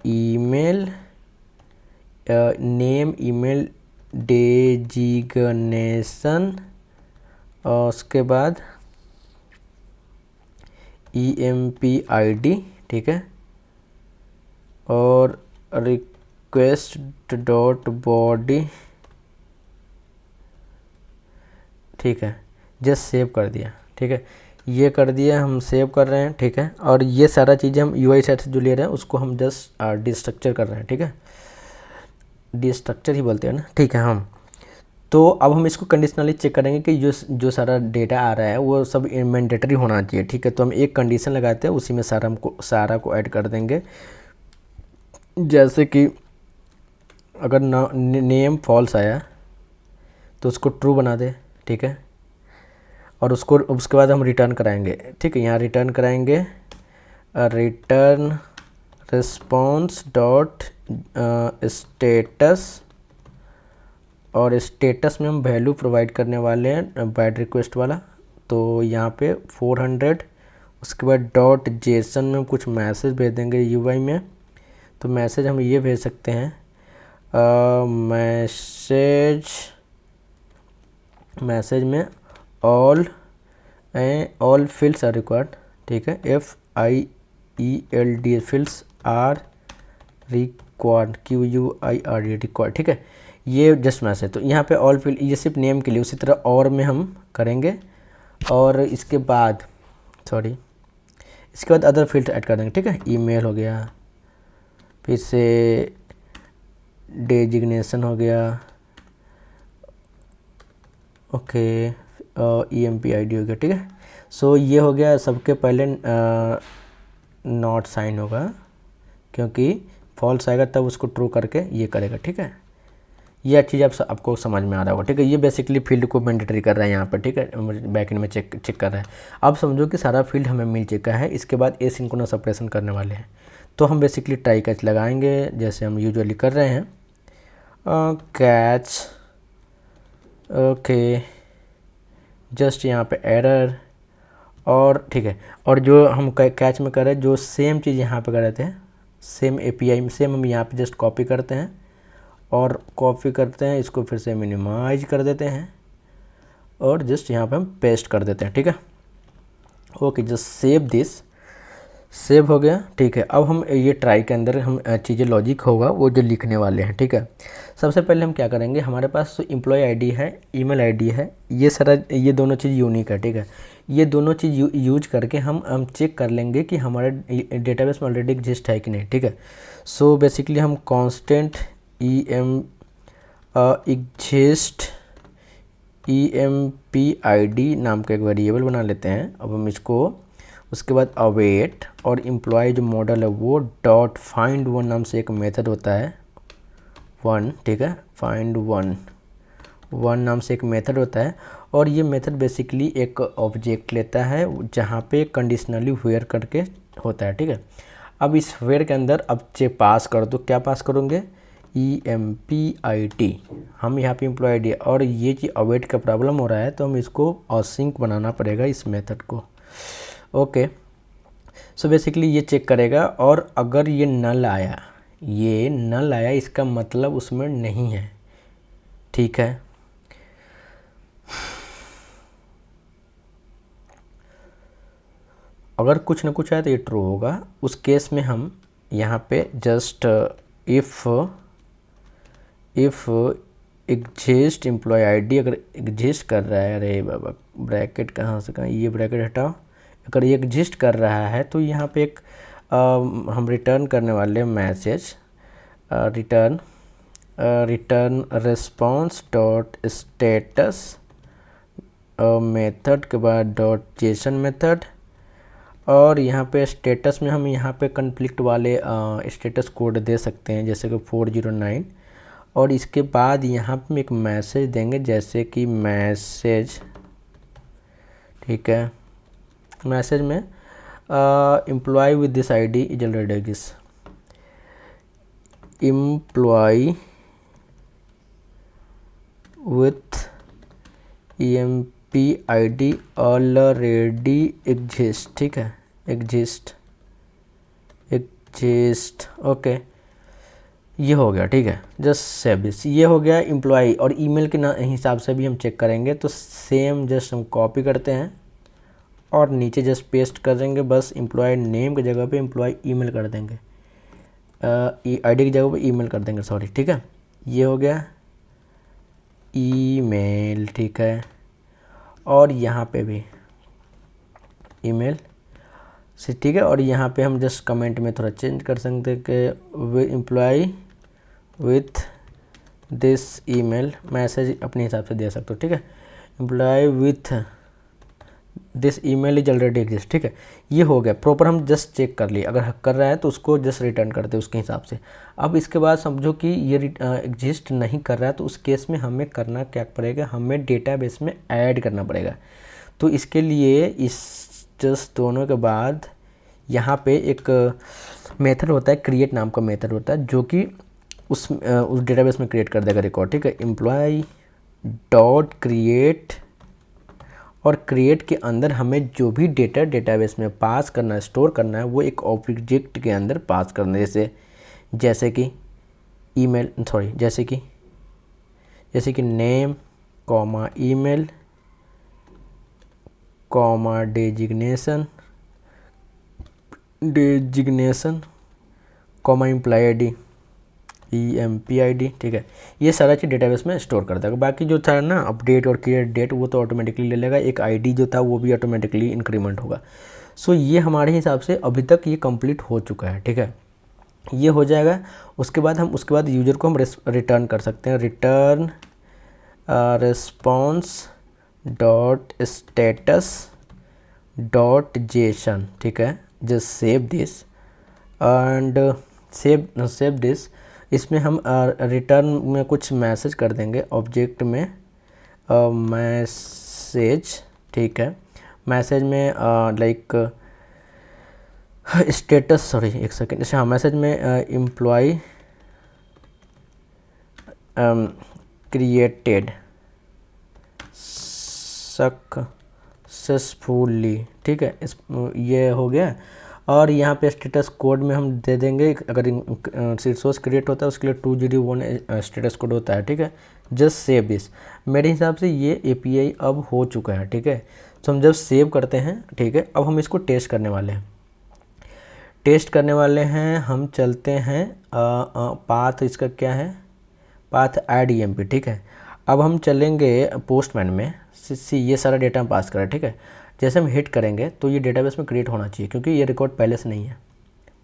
email, name, email, designation, और उसके बाद EMP ID, ठीक है, और रिक्वेस्ट डॉट बॉडी, ठीक है, जस्ट सेव कर दिया, ठीक है, ये कर दिया, हम सेव कर रहे हैं, ठीक है। और ये सारा चीज़ें हम UI साइट से जो ले रहे हैं उसको हम जस्ट डिस्ट्रक्चर कर रहे हैं, ठीक है, डिस्ट्रक्चर ही बोलते हैं ना, ठीक है। हम तो अब हम इसको कंडीशनली चेक करेंगे कि जो सारा डेटा आ रहा है वो सब मैंडेटरी होना चाहिए, ठीक है। तो हम एक कंडीशन लगाते हैं, उसी में सारा को ऐड कर देंगे। जैसे कि अगर नेम फॉल्स आया तो उसको ट्रू बना दे, ठीक है, और उसके बाद हम रिटर्न कराएंगे, ठीक है। यहाँ रिटर्न कराएंगे रिटर्न रिस्पॉन्स डॉट स्टेटस, और स्टेटस में हम वैल्यू प्रोवाइड करने वाले हैं बैड रिक्वेस्ट वाला, तो यहाँ पे 400। उसके बाद डॉट जेसन में हम कुछ मैसेज भेज देंगे UI में। तो मैसेज हम ये भेज सकते हैं, मैसेज में ऑल फील्ड्स आर रिक्वायर्ड, ठीक है, FIELD fields are required, QUIRD required, ठीक है। ये जस्ट मैसेज, तो यहाँ पे ऑल फील्ड ये सिर्फ नेम के लिए, उसी तरह और में हम करेंगे। और इसके बाद अदर फील्ड ऐड कर देंगे, ठीक है। ईमेल हो गया, फिर से डेजिग्नेशन हो गया, ओके, EMP ID हो गया, ठीक है। सो ये हो गया। सबके पहले नॉट साइन होगा, क्योंकि फॉल्स आएगा तब उसको ट्रू करके ये करेगा, ठीक है। ये चीज़ आपको समझ में आ रहा होगा, ठीक है। ये बेसिकली फील्ड को मैंडेटरी कर रहा है यहाँ पर, ठीक है, बैकएंड में चेक कर रहा है। अब समझो कि सारा फील्ड हमें मिल चुका है। इसके बाद एसिंक्रोनस ऑपरेशन करने वाले हैं, तो हम बेसिकली ट्राई कैच लगाएंगे जैसे हम यूजुअली कर रहे हैं। कैच, ओके, जस्ट यहाँ पे एरर, और ठीक है। और जो हम कैच में कर रहे हैं, जो सेम चीज़ यहाँ पे कर रहे थे, सेम API में सेम हम यहाँ पे जस्ट कॉपी करते हैं, और कॉपी करते हैं, इसको फिर से मिनिमाइज कर देते हैं, और जस्ट यहाँ पे हम पेस्ट कर देते हैं, ठीक है। Okay, just save this, save हो गया, ठीक है। अब हम ये ट्राई के अंदर हम चीज़ें लॉजिक होगा वो जो लिखने वाले हैं, ठीक है। सबसे पहले हम क्या करेंगे, हमारे पास तो एम्प्लॉय ID है, ईमेल ID है, ये सारा ये दोनों चीज़ यूनिक है, ठीक है। ये दोनों चीज़ यूज करके हम चेक कर लेंगे कि हमारे डेटाबेस में ऑलरेडी एग्जिस्ट है कि नहीं, ठीक है। सो बेसिकली हम कांस्टेंट exist EMP ID नाम का एक वेरिएबल बना लेते हैं। अब हम इसको, उसके बाद अवेट, और एम्प्लॉय जो मॉडल है वो डॉट फाइंड वन नाम से एक मेथड होता है, वन, ठीक है, फाइंड वन नाम से एक मेथड होता है। और ये मेथड बेसिकली एक ऑब्जेक्ट लेता है जहाँ पे कंडीशनली वेयर करके होता है, ठीक है। अब इस वेयर के अंदर अब चेक पास कर दो, क्या पास करोगे, EMP ID, हम यहाँ पे एम्प्लॉय ID, और ये चीज़ अवेट का प्रॉब्लम हो रहा है तो हम इसको असिंक बनाना पड़ेगा इस मेथड को, ओके। सो बेसिकली ये चेक करेगा, और अगर ये नल आया, इसका मतलब उसमें नहीं है, ठीक है। अगर कुछ ना कुछ आया तो ये ट्रू होगा। उस केस में हम यहाँ पे just if exist employ ID अगर एग्जिस्ट कर रहा है, अरे बाबा ब्रैकेट कहाँ से कहाँ, ये ब्रैकेट हटाओ, अगर ये एग्जिस्ट कर रहा है तो यहाँ पे एक हम रिटर्न करने वाले message, return response dot status method के बाद डॉट जेसन मेथड, और यहाँ पे स्टेटस में हम यहाँ पे कन्फ्लिक्ट वाले स्टेटस कोड दे सकते हैं, जैसे कि 409, और इसके बाद यहाँ पे एक मैसेज देंगे जैसे कि मैसेज, ठीक है, मैसेज में employ with this ID is already exist, employ with EMP ID already exist, ठीक है, एग्जिस्ट, ओके। ये हो गया, ठीक है। जस्ट सेव दिस, ये हो गया एम्प्लॉय। और ईमेल के ना हिसाब से भी हम चेक करेंगे, तो सेम जस्ट हम कॉपी करते हैं और नीचे जस्ट पेस्ट कर देंगे। बस एम्प्लॉय नेम की जगह पे एम्प्लॉय ईमेल कर देंगे, आईडी की जगह पे ईमेल कर देंगे, सॉरी, ठीक है। ये हो गया ईमेल, ठीक है। और यहाँ पे भी ईमेल से, ठीक है। और यहाँ पे हम जस्ट कमेंट में थोड़ा चेंज कर सकते हैं कि employ with this email, message अपने हिसाब से दे सकते हो, ठीक है। Employ with this email is already exist, ठीक है। ये हो गया प्रॉपर, हम जस्ट चेक कर लिए, अगर कर रहा है तो उसको जस्ट रिटर्न करते उसके हिसाब से। अब इसके बाद समझो कि ये एग्जिस्ट नहीं कर रहा है, तो उस केस में हमें करना क्या पड़ेगा, हमें डेटाबेस में ऐड करना पड़ेगा। तो इसके लिए इस जस्ट दोनों के बाद यहाँ पे एक मेथड होता है, क्रिएट नाम का मेथड होता है, जो कि उस डेटाबेस में क्रिएट कर देगा रिकॉर्ड, ठीक है। एम्प्लॉय डॉट क्रिएट, और क्रिएट के अंदर हमें जो भी डेटा डेटाबेस में पास करना है, स्टोर करना है, वो एक ऑब्जेक्ट के अंदर पास करना है। जैसे कि ईमेल, सॉरी, जैसे कि name comma email comma designation comma employ ID EMPID, ठीक है। ये सारा चीज़ डेटाबेस में स्टोर कर देगा। बाकी जो था ना अपडेट और क्रिएट डेट, वो तो ऑटोमेटिकली ले लेगा। एक आईडी जो था वो भी ऑटोमेटिकली इंक्रीमेंट होगा। सो ये हमारे हिसाब से अभी तक ये कंप्लीट हो चुका है, ठीक है। ये हो जाएगा। उसके बाद यूज़र को हम रिटर्न कर सकते हैं, return response dot status dot JSON, ठीक है। Just save this and save this. इसमें हम रिटर्न में कुछ मैसेज कर देंगे ऑब्जेक्ट में, मैसेज, ठीक है। मैसेज में लाइक स्टेटस, सॉरी एक सेकेंड, अच्छा, मैसेज में एम्प्लॉय क्रिएटेड सक्सेसफुली, ठीक है। ये हो गया। और यहाँ पे स्टेटस कोड में हम दे देंगे, अगर रिसोर्स क्रिएट होता है उसके लिए 201 स्टेटस कोड होता है, ठीक है। Just save this. मेरे हिसाब से ये API अब हो चुका है, ठीक है। तो हम जब सेव करते हैं, ठीक है, अब हम इसको टेस्ट करने वाले हैं। हम चलते हैं पाथ, इसका क्या है, पाथ ऐड EMP, ठीक है। अब हम चलेंगे पोस्टमैन में, ये सारा डेटा हम पास करें, ठीक है। जैसे हम हिट करेंगे तो ये डेटाबेस में क्रिएट होना चाहिए, क्योंकि ये रिकॉर्ड पहले से नहीं है।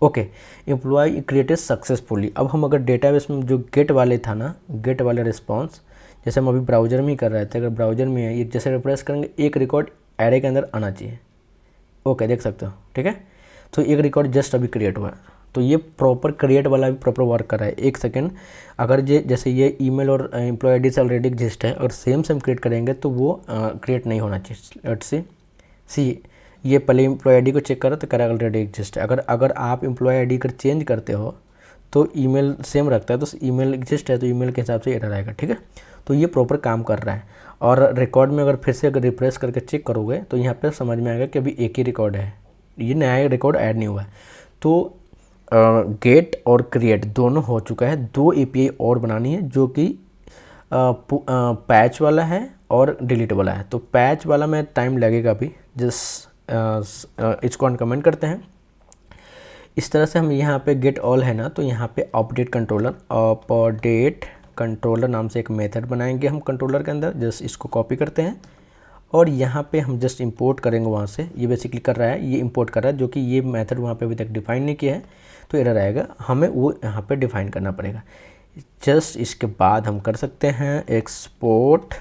Okay, employ created successfully. अब हम अगर डेटाबेस में जो गेट वाले था ना, गेट वाले रिस्पॉन्स, जैसे हम अभी ब्राउज़र में ही कर रहे थे, अगर ब्राउज़र में है, ये जैसे रिफ्रेश करेंगे एक रिकॉर्ड एरे के अंदर आना चाहिए। ओके, देख सकते हो, ठीक है। तो एक रिकॉर्ड जस्ट अभी क्रिएट हुआ है, तो ये प्रॉपर क्रिएट वाला भी प्रॉपर वर्क कर रहा है। एक सेकेंड, अगर जैसे ये ईमेल और एम्प्लॉय आईडी से ऑलरेडी एग्जिस्ट है, और सेम क्रिएट करेंगे तो वो क्रिएट नहीं होना चाहिए। लेट्स सी ये पहले एम्प्लॉय आईडी को चेक करो तो करेगा ऑलरेडी एग्जिस्ट है। अगर आप एम्प्लॉय आईडी कर चेंज करते हो तो ईमेल सेम रखता है, तो ईमेल एग्जिस्ट है तो ईमेल के हिसाब से एरर आएगा, ठीक है। तो ये प्रॉपर काम कर रहा है। और रिकॉर्ड में अगर फिर से अगर रिफ्रेश करके चेक करोगे तो यहाँ पे समझ में आएगा कि अभी एक ही रिकॉर्ड है, ये नया रिकॉर्ड ऐड नहीं हुआ है। तो गेट और क्रिएट दोनों हो चुका है। 2 API और बनानी है, जो कि पैच वाला है और डिलीट वाला है। तो पैच वाला में टाइम लगेगा अभी, इसको अनकमेंट करते हैं। इस तरह से हम यहाँ पे गेट ऑल है ना, तो यहाँ पे अपडेट कंट्रोलर नाम से एक मेथड बनाएंगे हम कंट्रोलर के अंदर। जस्ट इसको कॉपी करते हैं और यहाँ पे हम जस्ट इंपोर्ट करेंगे वहाँ से। ये बेसिकली कर रहा है, ये इंपोर्ट कर रहा है, जो कि ये मेथड वहाँ पे अभी तक डिफाइन नहीं किया है, तो एरर आएगा, हमें वो यहाँ पे डिफाइन करना पड़ेगा। जस्ट इसके बाद हम कर सकते हैं एक्सपोर्ट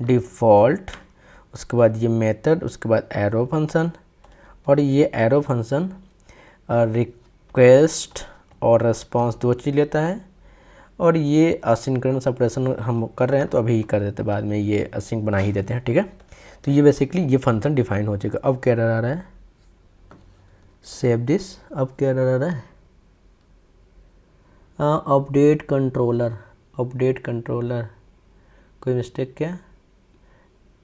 डिफ़ॉल्ट, उसके बाद ये मेथड, उसके बाद एरो फंक्शन, और ये एरो फंक्शन रिक्वेस्ट और रिस्पॉन्स 2 चीज़ लेता है। और ये असिंक्रोनस ऑपरेशन हम कर रहे हैं तो अभी कर देते, बाद में ये असिंक बना ही देते हैं, ठीक है। तो ये बेसिकली ये फंक्शन डिफाइन हो चुका। अब क्या एरर आ रहा है, सेव दिस। अब क्या एरर आ रहा है, अपडेट कंट्रोलर, कोई मिस्टेक क्या,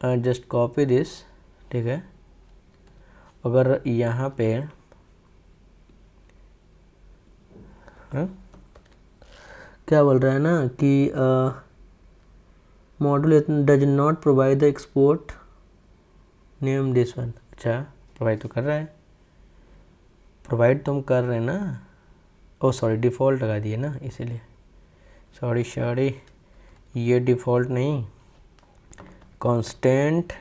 जस्ट कॉपी दिस, ठीक है। अगर यहाँ पे क्या बोल रहा है ना कि module does not provide the export name this one. अच्छा, प्रोवाइड तो कर रहा है, प्रोवाइड तो हम कर रहे हैं ना। ओ सॉरी, डिफ़ॉल्ट लगा दिए ना इसीलिए, सॉरी ये डिफ़ॉल्ट नहीं, कांस्टेंट।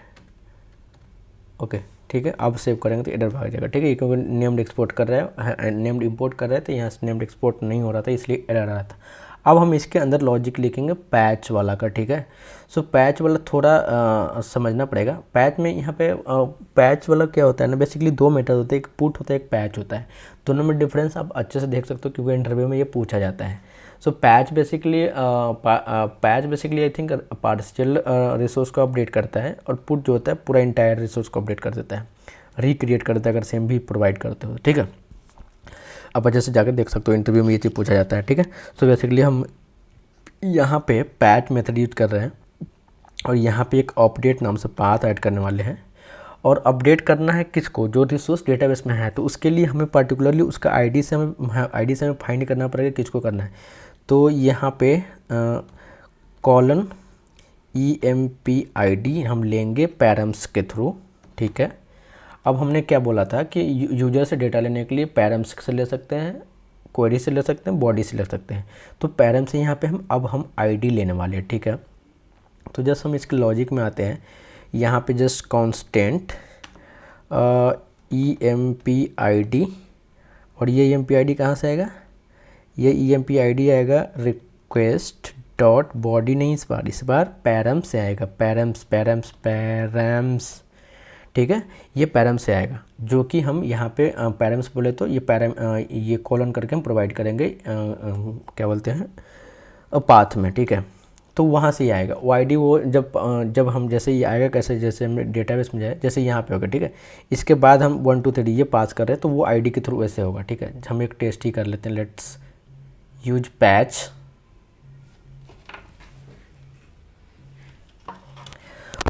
ओके ठीक है, अब सेव करेंगे तो एरर भाग जाएगा। ठीक है, क्योंकि नेम्ड एक्सपोर्ट कर रहा है, नेम्ड इंपोर्ट कर रहे थे, यहाँ से नेम्ड एक्सपोर्ट नहीं हो रहा था इसलिए एरर आ रहा था। अब हम इसके अंदर लॉजिक लिखेंगे पैच वाला का। ठीक है, सो पैच वाला थोड़ा समझना पड़ेगा। पैच में यहाँ पे पैच वाला क्या होता है ना, बेसिकली दो मेथड होते हैं, एक पुट होता है, एक पैच होता है। दोनों में डिफरेंस आप अच्छे से देख सकते हो क्योंकि इंटरव्यू में ये पूछा जाता है। So patch basically I think partial resource को अपडेट करता है, और पुट जो होता है पूरा इंटायर रिसोर्स को अपडेट कर देता है, रिक्रिएट कर देता है अगर सेम भी प्रोवाइड करते हो। ठीक है, आप अच्छे से जाकर देख सकते हो, इंटरव्यू में ये चीज़ पूछा जाता है। ठीक है, सो बेसिकली हम यहाँ पे पैच मेथड यूज कर रहे हैं, और यहाँ पे एक अपडेट नाम से पाथ ऐड करने वाले हैं। और अपडेट करना है किसको, जो रिसोर्स डेटाबेस में है, तो उसके लिए हमें पर्टिकुलरली उसका आईडी से हमें फाइंड करना पड़ेगा किसको करना है। तो यहाँ पे कॉलन EMPID हम लेंगे पैरम्स के थ्रू। ठीक है, अब हमने क्या बोला था कि यूजर से डेटा लेने के लिए पैरम्स से ले सकते हैं, क्वेरी से ले सकते हैं, बॉडी से ले सकते हैं। तो पैरम से यहाँ पे हम आईडी लेने वाले हैं। ठीक है, तो जस्ट हम इसके लॉजिक में आते हैं, यहाँ पे जस्ट कांस्टेंट EMPID, और ये EMPID कहाँ से आएगा, ये EMPID आएगा रिक्वेस्ट डॉट बॉडी, नहीं इस बार पैरम से आएगा, पैरम्स। ठीक है, ये पैरम से आएगा, जो कि हम यहाँ पे पैरम्स बोले तो ये ये कॉलन करके हम प्रोवाइड करेंगे क्या बोलते हैं पाथ में। ठीक है, तो वहाँ से ही आएगा वो आईडी। वो जब हम जैसे ये आएगा कैसे, जैसे हमने डेटाबेस में जाए जैसे यहाँ पे होगा। ठीक है, इसके बाद हम 1 2 3 ये पास कर रहे हैं तो वो आईडी के थ्रू ऐसे होगा। ठीक है, हम एक टेस्ट ही कर लेते हैं, let's use patch.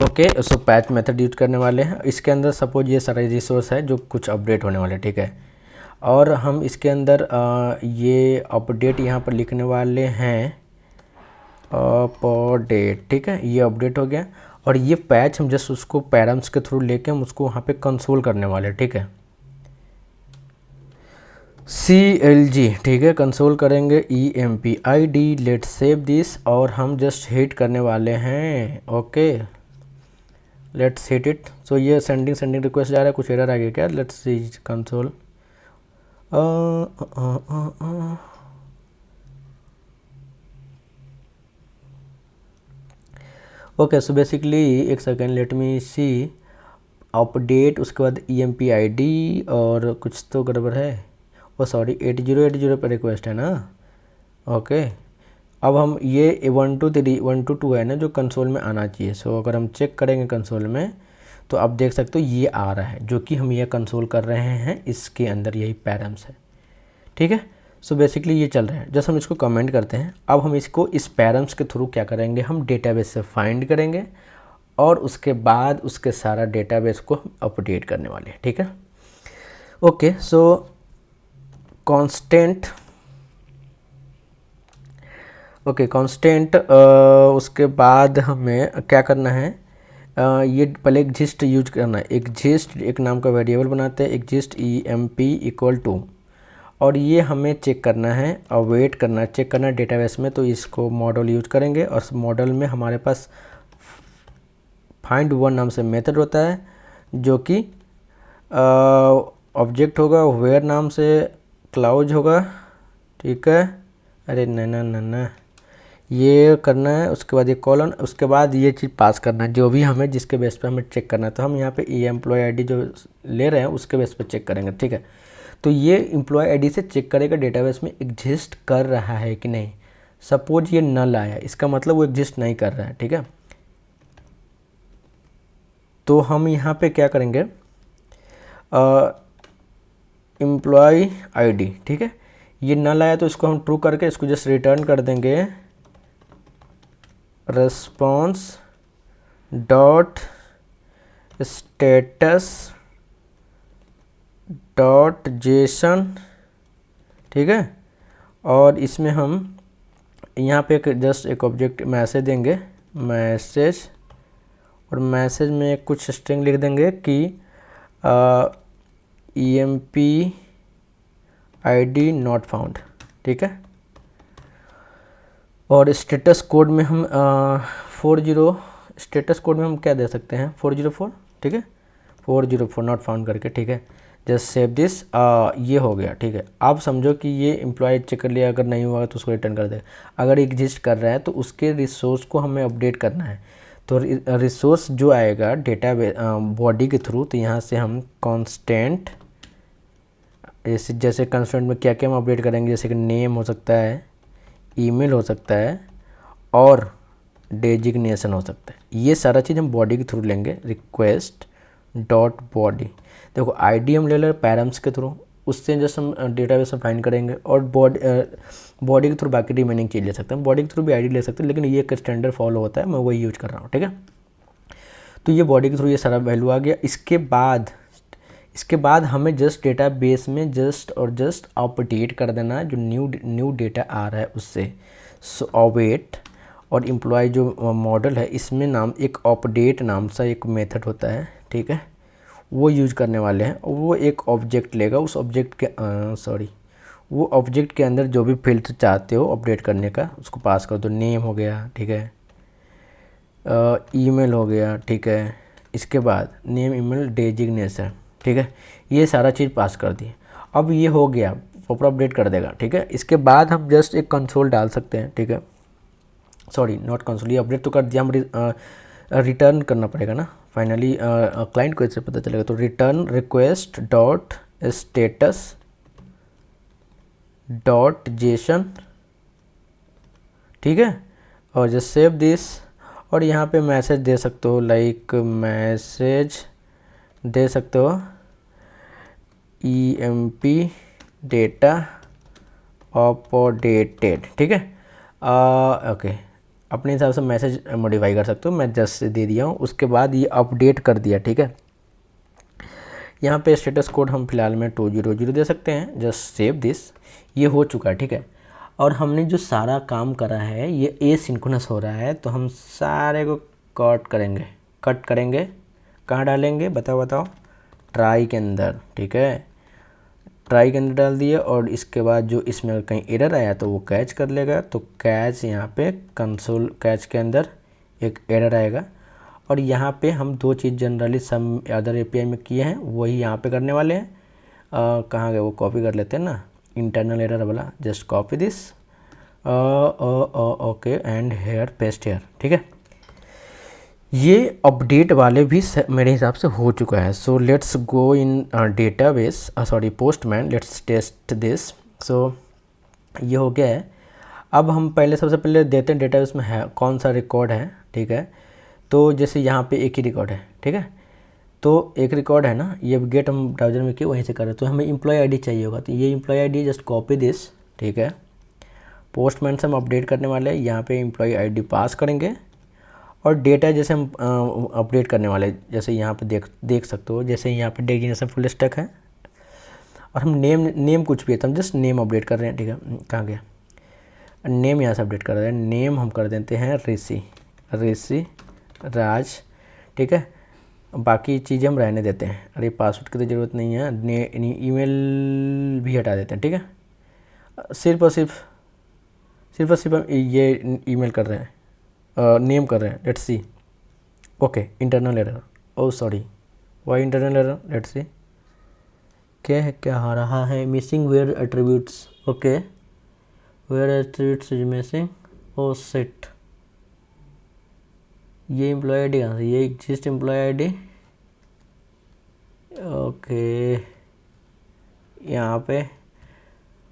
Okay, so patch method use करने वाले हैं। इसके अंदर सपोज ये सारे रिसोर्स है जो कुछ अपडेट होने वाले। ठीक है, और हम इसके अंदर ये अपडेट यहाँ पर लिखने वाले हैं अपडेट। ठीक है, ये अपडेट हो गया, और ये पैच हम जस्ट उसको पैरम्स के थ्रू लेके हम उसको वहाँ पे कंसोल करने वाले। ठीक है, CLG। ठीक है, कंसोल करेंगे EMPID, लेट्स सेव दिस, और हम जस्ट हिट करने वाले हैं। Okay, let's hit it. So ये सेंडिंग रिक्वेस्ट जा रहा है, कुछ एरर आ गया क्या, let's see console. Okay, so basically एक सेकेंड, लेट मी सी अपडेट, उसके बाद EMPID और कुछ तो गड़बड़ है। ओ सॉरी, 8080 पर रिक्वेस्ट है ना। ओके, अब हम ये 1 2 3 1 2 2 है ना जो कंसोल में आना चाहिए। सो अगर हम चेक करेंगे कंसोल में तो आप देख सकते हो ये आ रहा है, जो कि हम ये कंसोल कर रहे हैं, इसके अंदर यही पैरम्स है। ठीक है, सो बेसिकली ये चल रहा है। जैसे हम इसको कमेंट करते हैं, अब हम इसको इस पैरम्स के थ्रू क्या करेंगे, हम डेटाबेस से फाइंड करेंगे, और उसके बाद उसके सारा डेटाबेस को हम अपडेट करने वाले हैं। ठीक है, ओके, सो कांस्टेंट उसके बाद हमें क्या करना है, ये पहले एग्जिस्ट यूज करना है। एग्जिस्ट एक नाम का वेरिएबल बनाते हैं, एग्जिस्ट EMP इक्वल टू, और ये हमें चेक करना है और वेट करना है, चेक करना है डेटाबेस में। तो इसको मॉडल यूज करेंगे, और मॉडल में हमारे पास फाइंड वन नाम से मेथड होता है, जो कि ऑब्जेक्ट होगा, वेयर नाम से क्लाउज होगा। ठीक है, अरे ना ये करना है, उसके बाद ये कॉलन, उसके बाद ये चीज़ पास करना है जो भी हमें, जिसके बेस पे हमें चेक करना है। तो हम यहाँ पे EMPLOYEE जो ले रहे हैं उसके बेस पे चेक करेंगे। ठीक है, तो ये EMPLOYEE से चेक करेगा डेटाबेस में एग्जिस्ट कर रहा है कि नहीं। सपोज ये नल आया, इसका मतलब वो एग्जिस्ट नहीं कर रहा है। ठीक है, तो हम यहाँ पे क्या करेंगे, एम्प्लॉय ID। ठीक है, ये नल आया तो इसको हम ट्रू करके इसको जस्ट रिटर्न कर देंगे, response dot status dot JSON. ठीक है, और इसमें हम यहाँ पे एक जस्ट एक ऑब्जेक्ट मैसेज देंगे, मैसेज, और मैसेज में कुछ स्ट्रिंग लिख देंगे कि EMP ID नॉट फाउंड, ठीक है। और स्टेटस कोड में हम 40 स्टेटस कोड में हम क्या दे सकते हैं, 404, ठीक है, 404 नॉट फाउंड करके, ठीक है। जस्ट सेव दिस, ये हो गया, ठीक है। आप समझो कि ये एम्प्लॉय चेक कर लिया, अगर नहीं हुआ तो उसको रिटर्न कर देगा। अगर एग्जिस्ट कर रहा है तो उसके रिसोर्स को हमें अपडेट करना है। तो रिसोर्स जो आएगा डेटा बॉडी के थ्रू, तो यहाँ से हम कांस्टेंट, जैसे कंस्टेंट में क्या क्या हम अपडेट करेंगे, जैसे कि नेम हो सकता है, ईमेल हो सकता है, और डेजिग्नेशन हो सकता है। ये सारा चीज़ हम बॉडी के थ्रू लेंगे, रिक्वेस्ट डॉट बॉडी। देखो आईडी हम ले लें पैरम्स के थ्रू, उससे जस्ट हम डेटाबेस में फाइंड करेंगे, और बॉडी के थ्रू बाकी रिमेनिंग चीज़ ले सकते हैं। बॉडी के थ्रू भी आईडी ले सकते हैं, लेकिन ये एक स्टैंडर्ड फॉलो होता है, मैं वही यूज कर रहा हूँ, ठीक है। तो ये बॉडी के थ्रू ये सारा वैल्यू आ गया। इसके बाद हमें जस्ट डेटाबेस में जस्ट अपडेट कर देना है जो न्यू डेटा आ रहा है उससे। सो अवेट और एम्प्लॉय जो मॉडल है, इसमें नाम एक अपडेट नाम सा एक मेथड होता है, ठीक है, वो यूज करने वाले हैं। वो एक ऑब्जेक्ट लेगा, उस ऑब्जेक्ट के वो ऑब्जेक्ट के अंदर जो भी फील्ड चाहते हो अपडेट करने का उसको पास कर दो। नेम हो गया, ठीक है, ईमेल हो गया, ठीक है, इसके बाद नेम, ईमेल, डेजिग्नेशन, ठीक है, ये सारा चीज़ पास कर दी। अब ये हो गया, प्रॉपर अपडेट कर देगा, ठीक है। इसके बाद हम जस्ट एक कंसोल डाल सकते हैं, ठीक है, सॉरी नॉट कंसोल, ये अपडेट तो कर दिया, हम रिटर्न करना पड़ेगा ना फाइनली। क्लाइंट को इससे पता चलेगा, तो return request dot status dot JSON, ठीक है, और जस्ट सेव दिस। और यहाँ पे मैसेज दे सकते हो, लाइक मैसेज दे सकते हो EMP डेटा अपडेटेड, ठीक है। ओके, अपने हिसाब से मैसेज मॉडिफाई कर सकते हो, मैं जस्ट दे दिया हूँ। उसके बाद ये अपडेट कर दिया, ठीक है। यहाँ पे स्टेटस कोड हम फिलहाल में 200 दे सकते हैं, जस्ट सेव दिस। ये हो चुका है, ठीक है। और हमने जो सारा काम करा है ये एसिंक्रोनस हो रहा है, तो हम सारे को कट करेंगे। कहाँ डालेंगे बताओ, ट्राई के अंदर, ठीक है, ट्राई के अंदर डाल दिए। और इसके बाद जो इसमें कहीं एरर आया तो वो कैच कर लेगा, तो कैच यहाँ पे कंसोल कैच के अंदर एक एरर आएगा। और यहाँ पे हम दो चीज़ जनरली सम अदर API में किए हैं, वही यहाँ पे करने वाले हैं। कहाँ गए वो, कॉपी कर लेते हैं ना, इंटरनल एरर वाला, just copy this, okay, and here paste here, ठीक है। ये अपडेट वाले भी मेरे हिसाब से हो चुका है। So let's go in database, sorry Postman, let's test this. So ये हो गया है। अब हम सबसे पहले देते हैं डेटाबेस में है कौन सा रिकॉर्ड है, ठीक है। तो जैसे यहाँ पे एक ही रिकॉर्ड है, ठीक है, तो एक रिकॉर्ड है ना, ये गेट हम ब्राउजर में किए वहीं से कर रहे हैं, तो हमें एम्प्लॉय आईडी चाहिए होगा, तो ये employ ID just copy this, ठीक है। पोस्टमैन से हम अपडेट करने वाले हैं, यहाँ पे एम्प्लॉय आईडी पास करेंगे। और डेटा जैसे हम अपडेट करने वाले, जैसे यहाँ पे देख सकते हो, जैसे यहाँ पे डेजिग्नेशन फुल स्टैक है, और हम नेम कुछ भी है तो हम जस्ट नेम अपडेट कर रहे हैं, ठीक है। कहाँ गया नेम, यहाँ से अपडेट कर रहे हैं। नेम हम कर देते हैं ऋषि राज, ठीक है। बाकी चीज़ें हम रहने देते हैं, अरे पासवर्ड की तो ज़रूरत नहीं है। ईमेल भी हटा देते हैं, ठीक है। सिर्फ और सिर्फ हम ये ईमेल कर रहे हैं, नेम कर रहे हैं। Let's see, okay, internal error, oh sorry, why internal error, let's see क्या आ रहा है, missing where attributes, okay, where attributes is missing, oh set, ये एम्प्लॉय आईडी कहाँ से, ये एग्जिस्ट एम्प्लॉय आईडी, ओके, यहाँ पे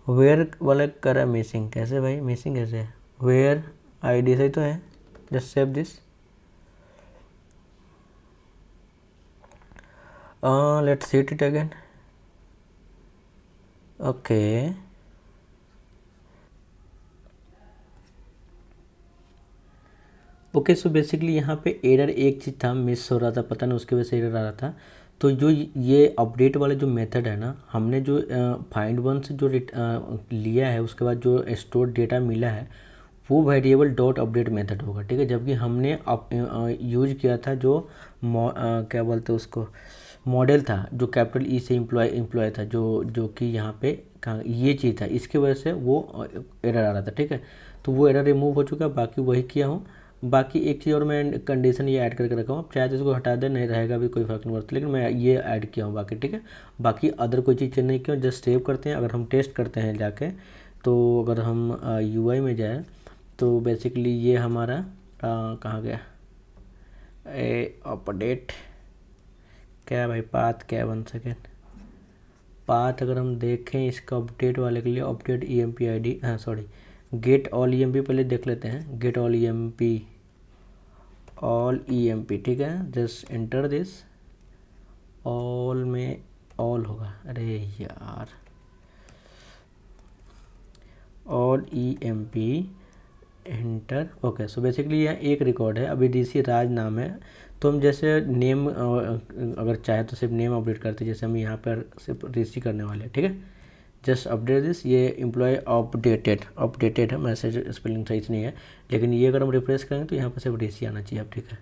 वेयर वाला कर रहा है मिसिंग, कैसे भाई मिसिंग कैसे है, वेयर आईडी सही तो है, just save this, let's see it again, okay. Okay, so basically यहाँ पे एरर एक चीज़ था, मिस हो रहा था, पता नहीं उसकी वजह से एरर आ रहा था। तो जो ये अपडेट वाला जो मेथड है ना, हमने जो फाइंड वन से जो लिया है, उसके बाद जो स्टोर डेटा मिला है वो वेरिएबल डॉट अपडेट मेथड होगा, ठीक है। जबकि हमने यूज किया था जो क्या बोलते हैं उसको, मॉडल था जो कैपिटल ई से इम्प्लॉय था, जो कि यहाँ पे कहाँ ये चीज़ था, इसकी वजह से वो एरर आ रहा था, ठीक है। तो वो एरर रिमूव हो चुका है, बाकी वही किया हूँ। बाकी एक चीज़ और मैं कंडीशन ये ऐड करके रखा हूँ, चाहे तो इसको हटा दे, नहीं रहेगा भी कोई फर्क नहीं पड़ता, लेकिन मैं ये ऐड किया हूँ बाकी, ठीक है। बाकी अदर कोई चीज़ नहीं किया, जस्ट सेव करते हैं। अगर हम टेस्ट करते हैं जाके, तो अगर हम यूआई में जाए तो बेसिकली ये हमारा कहाँ गया, अपडेट क्या भाई, पाथ क्या, 1 सेकेंड, पाथ अगर हम देखें इसका अपडेट वाले के लिए, अपडेट EMP ID, हाँ सॉरी, गेट ऑल EMP पहले देख लेते हैं। गेट ऑल EMP, ठीक है। जस्ट एंटर दिस, ऑल में ऑल होगा, अरे यार, all EMP enter, okay. So basically यहाँ एक रिकॉर्ड है, अभी DC राज नाम है। तो हम जैसे नेम अगर चाहे तो सिर्फ नेम अपडेट करते हैं, जैसे हम यहाँ पर सिर्फ ऋषि करने वाले हैं, ठीक है। जस्ट अपडेट दिस, ये एम्प्लॉय अपडेटेड है, मैसेज स्पेलिंग सही से नहीं है, लेकिन ये अगर हम रिफ्रेश करेंगे तो यहाँ पर सिर्फ ऋषि आना चाहिए अब, ठीक है।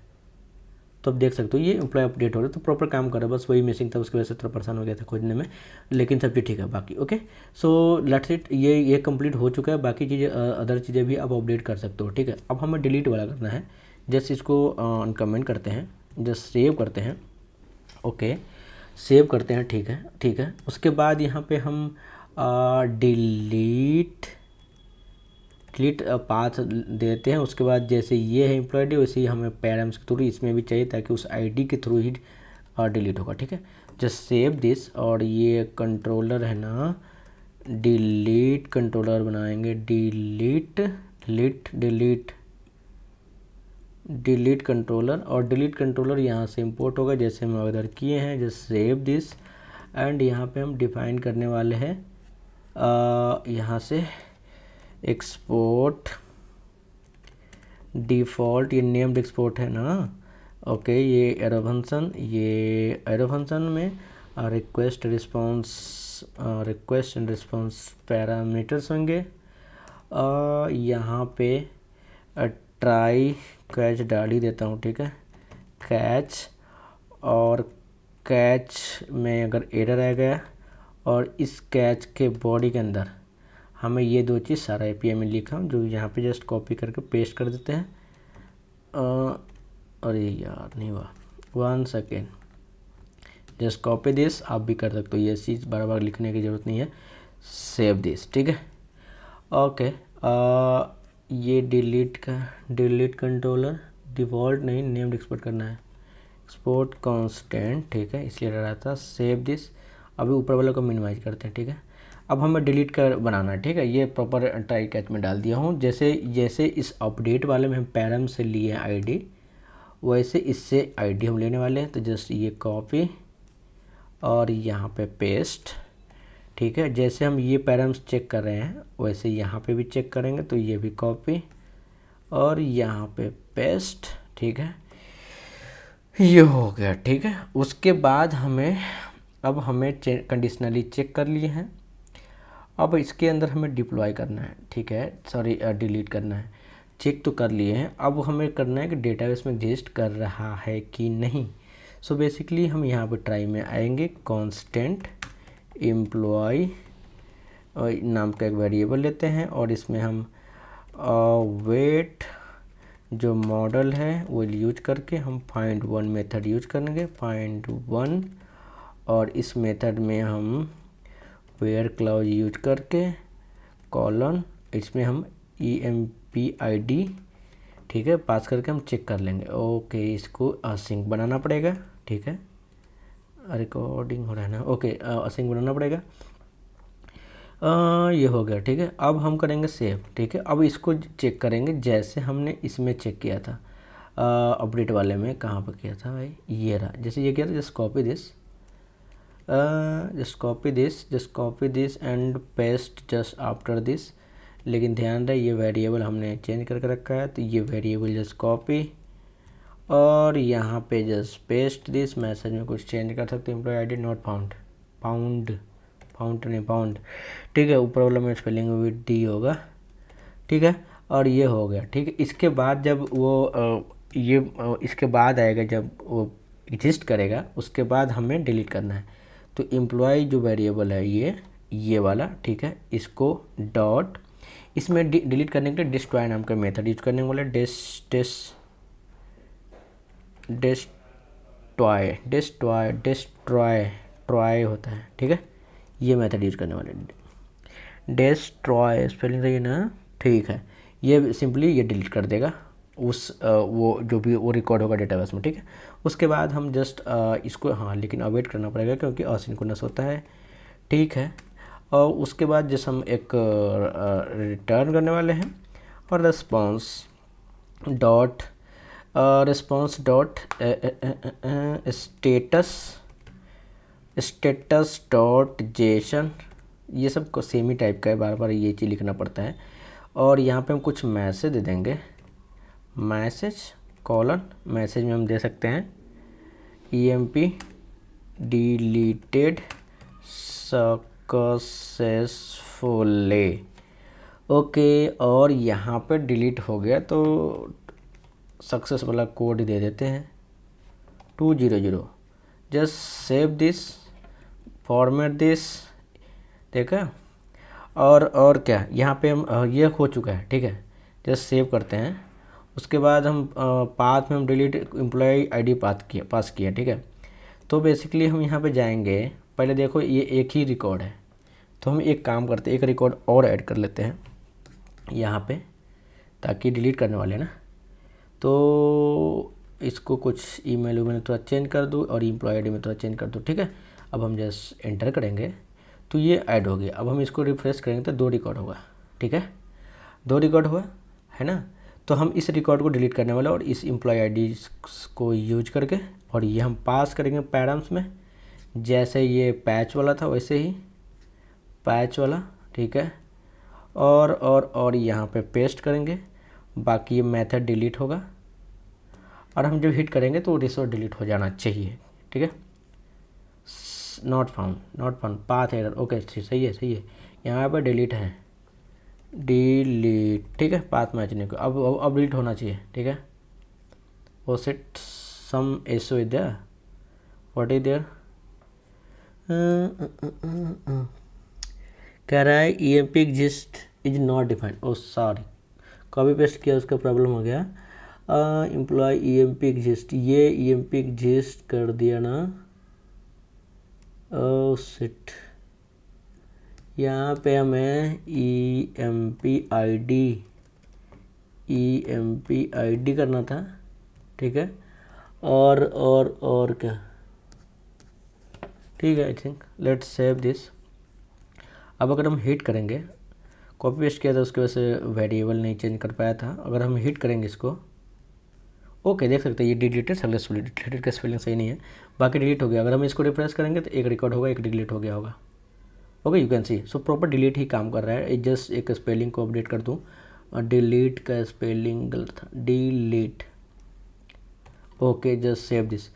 तो आप देख सकते हो ये एम्प्लॉय अपडेट हो रहा है, तो प्रॉपर काम कर रहा है, बस वही मिसिंग था, उसकी वजह से थोड़ा परेशान हो गया था खोजने में, लेकिन सब चीज़ ठीक है बाकी, ओके। सो लेट्स इट, ये कंप्लीट हो चुका है। बाकी चीज़ें अदर चीज़ें भी आप अपडेट कर सकते हो, ठीक है। अब हमें डिलीट वाला करना है, जस्ट इसको अनकमेंट करते हैं, जस्ट सेव करते हैं, ओके, सेव करते हैं, ठीक है, ठीक है। उसके बाद यहाँ पे हम डिलीट पाथ देते हैं। उसके बाद जैसे ये है एम्प्लॉय डी, वैसे ही हमें पैरम्स के थ्रू इसमें भी चाहिए, ताकि उस आईडी के थ्रू ही डिलीट होगा, ठीक है। जस्ट सेव दिस, और ये कंट्रोलर है ना, डिलीट कंट्रोलर बनाएंगे, डिलीट कंट्रोलर, और डिलीट कंट्रोलर यहाँ से इंपोर्ट होगा जैसे हम उधर किए हैं। जस्ट सेव दिस, एंड यहाँ पे हम डिफाइन करने वाले हैं यहाँ से एक्सपोर्ट डिफ़ॉल्ट, ये नेम्ड एक्सपोर्ट है ना, ओके। ये एरो फंक्शन में रिक्वेस्ट एंड रिस्पॉन्स पैरामीटर्स होंगे। यहाँ पे ट्राई कैच डाल ही देता हूँ, ठीक है, कैच, और कैच में अगर एरर आ गया, और इस कैच के बॉडी के अंदर हमें ये दो चीज़ सारा API में लिखा हूँ, जो यहाँ पे जस्ट कॉपी करके पेस्ट कर देते हैं। अरे यार नहीं हुआ, 1 सेकेंड, जस्ट कॉपी दिस, आप भी कर सकते हो, ये चीज़ बार बार लिखने की ज़रूरत नहीं है। सेव दिस, ठीक है, ओके। ये डिलीट कंट्रोलर डिफ़ॉल्ट नहीं, नेम्ड एक्सपोर्ट करना है, एक्सपोर्ट कांस्टेंट, ठीक है, इसलिए रहा था। सेव दिस, अभी ऊपर वाले को मिनिमाइज करते हैं, ठीक है। अब हमें डिलीट कर बनाना है, ठीक है। ये प्रॉपर ट्राई कैच में डाल दिया हूँ, जैसे इस अपडेट वाले में हम पैरम से लिए आईडी, वैसे इससे आईडी हम लेने वाले हैं। तो जस्ट ये कॉपी और यहाँ पे पेस्ट, ठीक है। जैसे हम ये पैरम्स चेक कर रहे हैं, वैसे यहाँ पे भी चेक करेंगे, तो ये भी कॉपी और यहाँ पे पेस्ट, ठीक है, ये हो गया, ठीक है। उसके बाद अब हमें कंडीशनली चेक कर लिए हैं, अब इसके अंदर हमें डिप्लॉय करना है, ठीक है, सॉरी डिलीट करना है। चेक तो कर लिए हैं, अब हमें करना है कि डेटाबेस में एग्जिस्ट कर रहा है कि नहीं। सो बेसिकली हम यहाँ पर ट्राई में आएंगे, कांस्टेंट एम्प्लॉय नाम का एक वेरिएबल लेते हैं, और इसमें हम वेट जो मॉडल है वो यूज करके हम फाइंड वन मेथड यूज करेंगे, फाइंड वन, और इस मेथड में हम वेयर क्लाउज यूज करके कॉलन, इसमें हम EMP ID, ठीक है, पास करके हम चेक कर लेंगे। ओके, इसको असिंक बनाना पड़ेगा, ठीक है, रिकॉर्डिंग हो रहा है ना, ओके, असिंक बनाना पड़ेगा। ये हो गया, ठीक है। अब हम करेंगे सेव, ठीक है। अब इसको चेक करेंगे जैसे हमने इसमें चेक किया था, अपडेट वाले में। कहाँ पर किया था भाई, ये रहा, जैसे ये किया था। Just copy this and paste just after this. लेकिन ध्यान रहे ये वेरिएबल हमने चेंज करके रखा है, तो ये वेरिएबल जस्ट कॉपी और यहाँ पे जस्ट पेस्ट दिस। मैसेज में कुछ चेंज कर सकते हैं, एम्प्लॉय आईडी नॉट फाउंड, ठीक है। ऊपर वाला में स्पेलिंग में भी D होगा, ठीक है। और ये हो गया, ठीक है। इसके बाद जब वो इसके बाद आएगा जब वो एग्जिस्ट करेगा, उसके बाद हमें डिलीट करना है। तो एम्प्लॉय जो वेरिएबल है ये वाला, ठीक है, इसको डॉट, इसमें डिलीट करने के लिए डिस्ट्रॉय नाम का मेथड यूज करने वाला, ट्रॉय होता है, ठीक है, ये मेथड यूज करने वाले। डिस्ट्रॉय स्पेलिंग सही है ना, ठीक है। ये सिंपली ये डिलीट कर देगा उस वो जो भी वो रिकॉर्ड होगा डेटाबेस में, ठीक है। उसके बाद हम जस्ट इसको, हाँ लेकिन अवेट करना पड़ेगा क्योंकि असिंक्रोनस होता है, ठीक है। और उसके बाद जैसे हम एक रिटर्न करने वाले हैं, और response dot status dot JSON, ये सब को सेम ही टाइप का है, बार बार ये चीज़ लिखना पड़ता है। और यहाँ पे हम कुछ मैसेज दे देंगे, मैसेज में हम दे सकते हैं EMP डिलीटेड सक्सेसफुली, ओके। और यहाँ पे डिलीट हो गया तो सक्सेस वाला कोड दे देते हैं 200। Just save this, format this, देखा। और क्या, यहाँ पे हम ये हो चुका है, ठीक है। जस्ट सेव करते हैं। उसके बाद हम पाथ में हम डिलीट एम्प्लॉय ID पास किया, ठीक है। तो बेसिकली हम यहाँ पे जाएंगे, पहले देखो ये एक ही रिकॉर्ड है, तो हम एक काम करते हैं, एक रिकॉर्ड और ऐड कर लेते हैं यहाँ पे, ताकि डिलीट करने वाले ना। तो इसको कुछ ईमेल में थोड़ा चेंज कर दूँ और एम्प्लॉय ID में थोड़ा चेंज कर दूँ, ठीक है। अब हम जस्ट एंटर करेंगे तो ये ऐड हो गया। अब हम इसको रिफ्रेश करेंगे तो 2 रिकॉर्ड होगा, ठीक है, 2 रिकॉर्ड हुआ है ना। तो हम इस रिकॉर्ड को डिलीट करने वाले और इस एम्प्लॉय ID को यूज करके, और ये हम पास करेंगे पैराम्स में, जैसे ये पैच वाला था वैसे ही पैच वाला, ठीक है। और यहाँ पे पेस्ट करेंगे, बाकी ये मेथड डिलीट होगा, और हम जब हिट करेंगे तो रिसोर्स डिलीट हो जाना चाहिए, ठीक है। Not found path error, okay, सही है। यहाँ पे डिलीट है, डिलीट, ठीक है, पाथ मैच नहीं को, अब डिलीट होना चाहिए, ठीक है। Oh set some S O is there, what is there, कह रहा है EMP exist is not defined, oh sorry, copy paste किया उसका प्रॉब्लम हो गया। एम्प्लॉय EMP एग्जिस्ट, ये EMP एग्जिस्ट कर दिया ना, ओ शिट। यहाँ पे हमें EMP ID करना था, ठीक है। और क्या, ठीक है। I think let's save this. अब अगर हम हिट करेंगे, कॉपी पेस्ट किया था उसकी वजह से वेरिएबल नहीं चेंज कर पाया था, अगर हम हिट करेंगे इसको, ओके, देख सकते हैं ये डिलीटेड सक्सेसफुली, डिलीटेड का स्पेलिंग सही नहीं है, बाकी डिलीट हो गया। अगर हम इसको रिफ्रेश करेंगे तो एक रिकॉर्ड होगा, एक डिलीट हो गया होगा, okay, you can see. So proper delete ही काम कर रहा है। जस्ट एक स्पेलिंग को अपडेट कर दूँ, डिलीट का स्पेलिंग गलत था, delete, okay, just save this,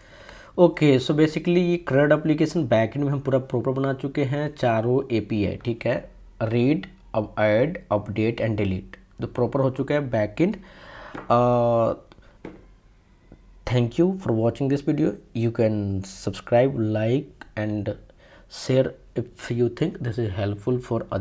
okay. So basically ये CRUD एप्लीकेशन बैकएंड में हम पूरा प्रॉपर बना चुके हैं, चारों API, ठीक है, रीड, अब ऐड, अपडेट एंड डिलीट, तो प्रॉपर हो चुका है backend. Thank you for watching this video. You can subscribe, like and share if you think this is helpful for others.